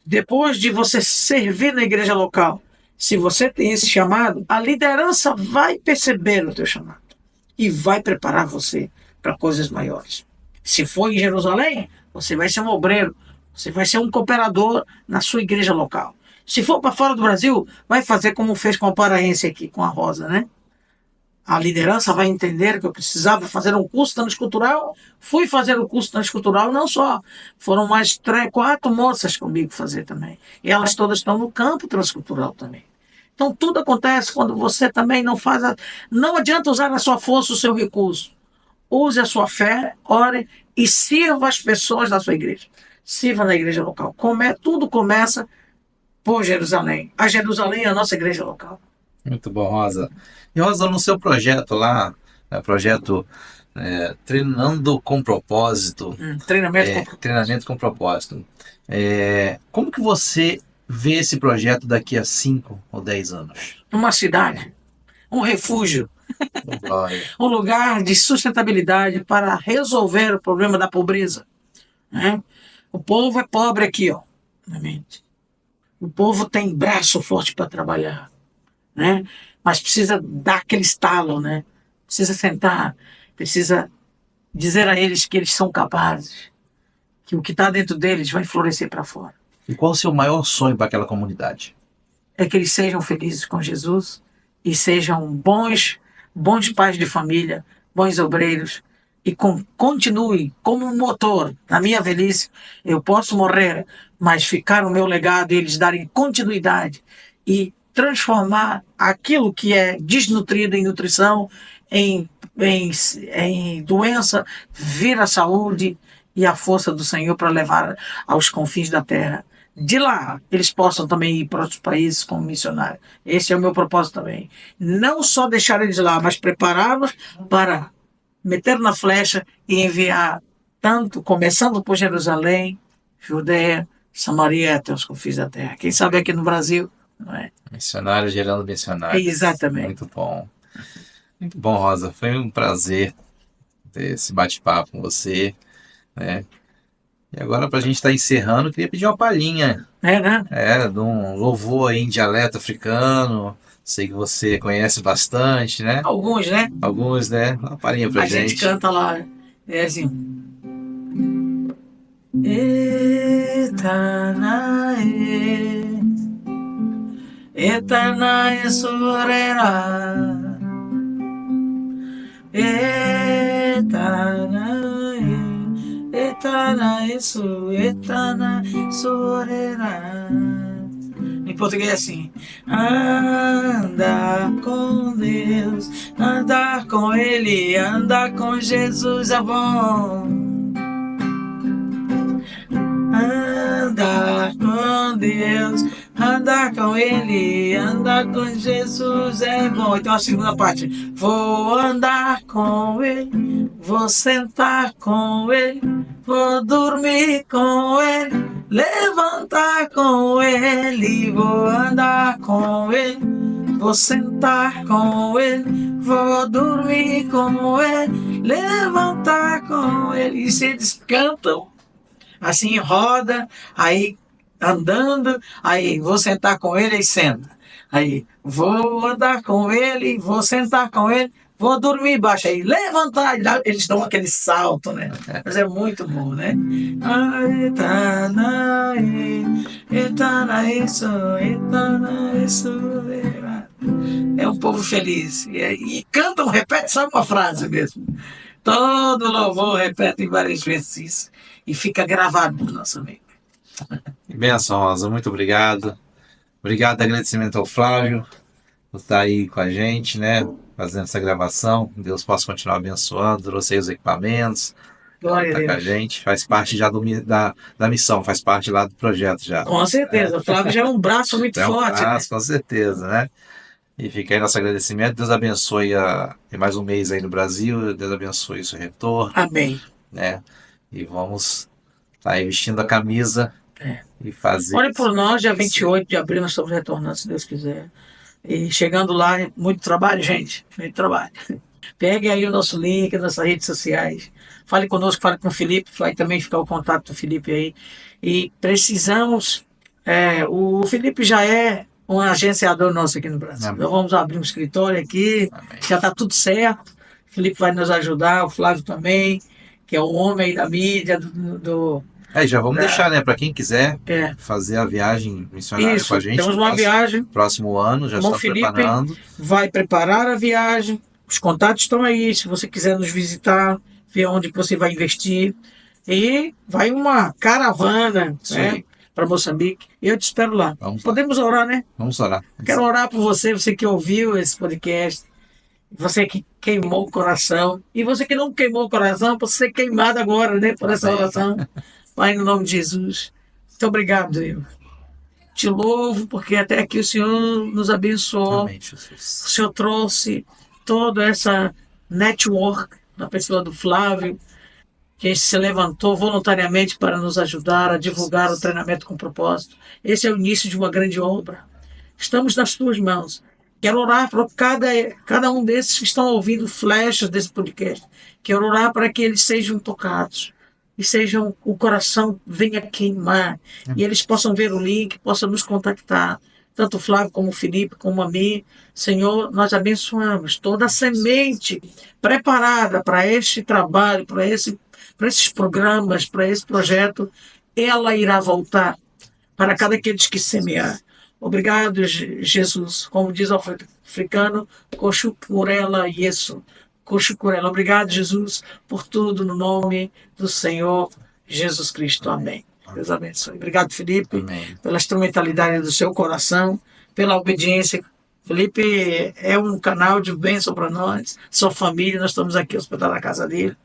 Depois de você servir na igreja local, se você tem esse chamado, a liderança vai perceber o teu chamado e vai preparar você para coisas maiores. Se for em Jerusalém, você vai ser um obreiro, você vai ser um cooperador na sua igreja local. Se for para fora do Brasil, vai fazer como fez com a paraense aqui, com a Rosa, né? a liderança vai entender que eu precisava fazer um curso transcultural. Fui fazer o curso transcultural, não só. Foram mais 4 moças comigo fazer também. E elas todas estão no campo transcultural também. Então, tudo acontece quando você também não faz. Não adianta usar a sua força, o seu recurso. Use a sua fé, ore e sirva as pessoas da sua igreja. Sirva na igreja local. Tudo começa por Jerusalém. A Jerusalém é a nossa igreja local. Muito bom, Rosa. E Rosa, no seu projeto lá, projeto Treinando com Propósito, treinamento com propósito, como que você vê esse projeto daqui a 5 ou 10 anos? Uma cidade, um refúgio, Glória. um lugar de sustentabilidade para resolver o problema da pobreza. Né? O povo é pobre aqui, ó, na mente. O povo tem braço forte para trabalhar, né? Mas precisa dar aquele estalo, né? Precisa sentar, precisa dizer a eles que eles são capazes, que o que está dentro deles vai florescer para fora. E qual o seu maior sonho para aquela comunidade? É que eles sejam felizes com Jesus e sejam bons pais de família, bons obreiros, e continue como um motor. Na minha velhice, eu posso morrer, mas ficar o meu legado e eles darem continuidade e transformar aquilo que é desnutrido em nutrição, em doença, vir a saúde e a força do Senhor para levar aos confins da terra. De lá, eles possam também ir para outros países como missionários. Esse é o meu propósito também. Não só deixar eles lá, mas prepará-los para meter na flecha e enviar, tanto começando por Jerusalém, Judeia, Samaria até os confins da terra. Quem sabe aqui no Brasil, não é? Missionários gerando missionários. Exatamente. Muito bom. Muito bom, Rosa. Foi um prazer ter esse bate-papo com você, né? E agora, para a gente estar encerrando, eu queria pedir uma palhinha. Né? De um louvor aí em dialeto africano. Sei que você conhece bastante, né? Alguns, né? Alguns, né? Uma palhinha pra gente. A gente canta lá, é assim. Etanae, Etanae surera, Etanae surera. Em português é assim: andar com Deus, andar com Ele, andar com Jesus é bom. Andar com Deus, andar com Ele, andar com Jesus é bom. Então a segunda parte: vou andar com Ele, vou sentar com Ele, vou dormir com Ele, levantar com Ele, vou andar com Ele, vou sentar com Ele, vou dormir com Ele, levantar com Ele. E se eles cantam assim, roda, aí andando, aí vou sentar com ele e senta. Aí vou andar com ele, vou sentar com ele, vou dormir embaixo. Aí levantar, eles dão aquele salto, né? Mas é muito bom, né? É um povo feliz. E cantam, repete só uma frase mesmo. Todo louvor repete várias vezes isso e fica gravado no nosso meio. Benção, Rosa, muito obrigado. Obrigado, agradecimento ao Flávio por estar aí com a gente, né? Fazendo essa gravação. Deus possa continuar abençoando, trouxe aí os equipamentos. Glória a Deus. Com a gente, faz parte já da missão, faz parte lá do projeto já. Com certeza, o Flávio já é um braço muito forte. Um braço, né? Com certeza, né? E fica aí nosso agradecimento. Deus abençoe mais um mês aí no Brasil. Deus abençoe o seu retorno. Amém. Né? E vamos estar aí vestindo a camisa e fazer. Olhe por nós, dia 28 de abril nós estamos retornando, se Deus quiser. E chegando lá, muito trabalho, gente. Muito trabalho. Pegue aí o nosso link, nossas redes sociais. Fale conosco, fale com o Felipe. Vai também ficar o contato do Felipe aí. E precisamos... o Felipe já é um agenciador nosso aqui no Brasil. Amém. Nós vamos abrir um escritório aqui. Amém. Já está tudo certo. O Felipe vai nos ajudar, o Flávio também, que é o homem da mídia já vamos deixar, né? Para quem quiser fazer a viagem missionária com a gente. Temos uma viagem. Próximo ano, já estamos preparando. Vai preparar a viagem, Os contatos estão aí, se você quiser nos visitar, ver onde você vai investir. E vai uma caravana, Isso né, aí. para Moçambique. E eu te espero lá. Vamos lá. Podemos orar, né? Vamos orar. Quero orar por você, você que ouviu esse podcast, você que queimou o coração, e você que não queimou o coração, por ser queimado agora, né, por essa Amém. oração. Pai, no nome de Jesus. Muito obrigado, Deus. Te louvo, porque até aqui o Senhor nos abençoou. Amém, O Jesus. Senhor trouxe toda essa network na pessoa do Flávio, que se levantou voluntariamente para nos ajudar a divulgar o treinamento com propósito. Esse é o início de uma grande obra. Estamos nas tuas mãos. Quero orar por cada um desses que estão ouvindo flechas desse podcast. Quero orar para que eles sejam tocados e sejam, o coração venha queimar e eles possam ver o link, possam nos contactar. Tanto o Flávio como o Felipe, como a mim. Senhor, nós abençoamos toda a semente preparada para este trabalho, para esses programas, para esse projeto, ela irá voltar para cada aqueles que semear. Obrigado, Jesus. Como diz o africano, Koshukурela Yesu. Koshukурela. Obrigado, Jesus, por tudo no nome do Senhor Jesus Cristo. Amém. Deus abençoe. Obrigado, Felipe, Amém. pela instrumentalidade do seu coração, pela obediência. Felipe é um canal de bênção para nós, sua família. Nós estamos aqui hospedados na casa dele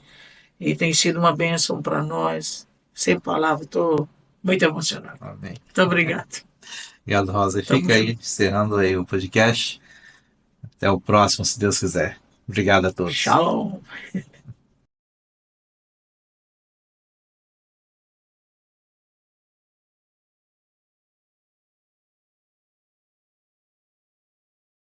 e tem sido uma bênção para nós. Sem palavras, estou muito emocionado. Amém. Muito obrigado. Obrigado, Rosa. Tamo Fica aí, junto. encerrando aí o podcast. Até o próximo, se Deus quiser. Obrigado a todos. Shalom.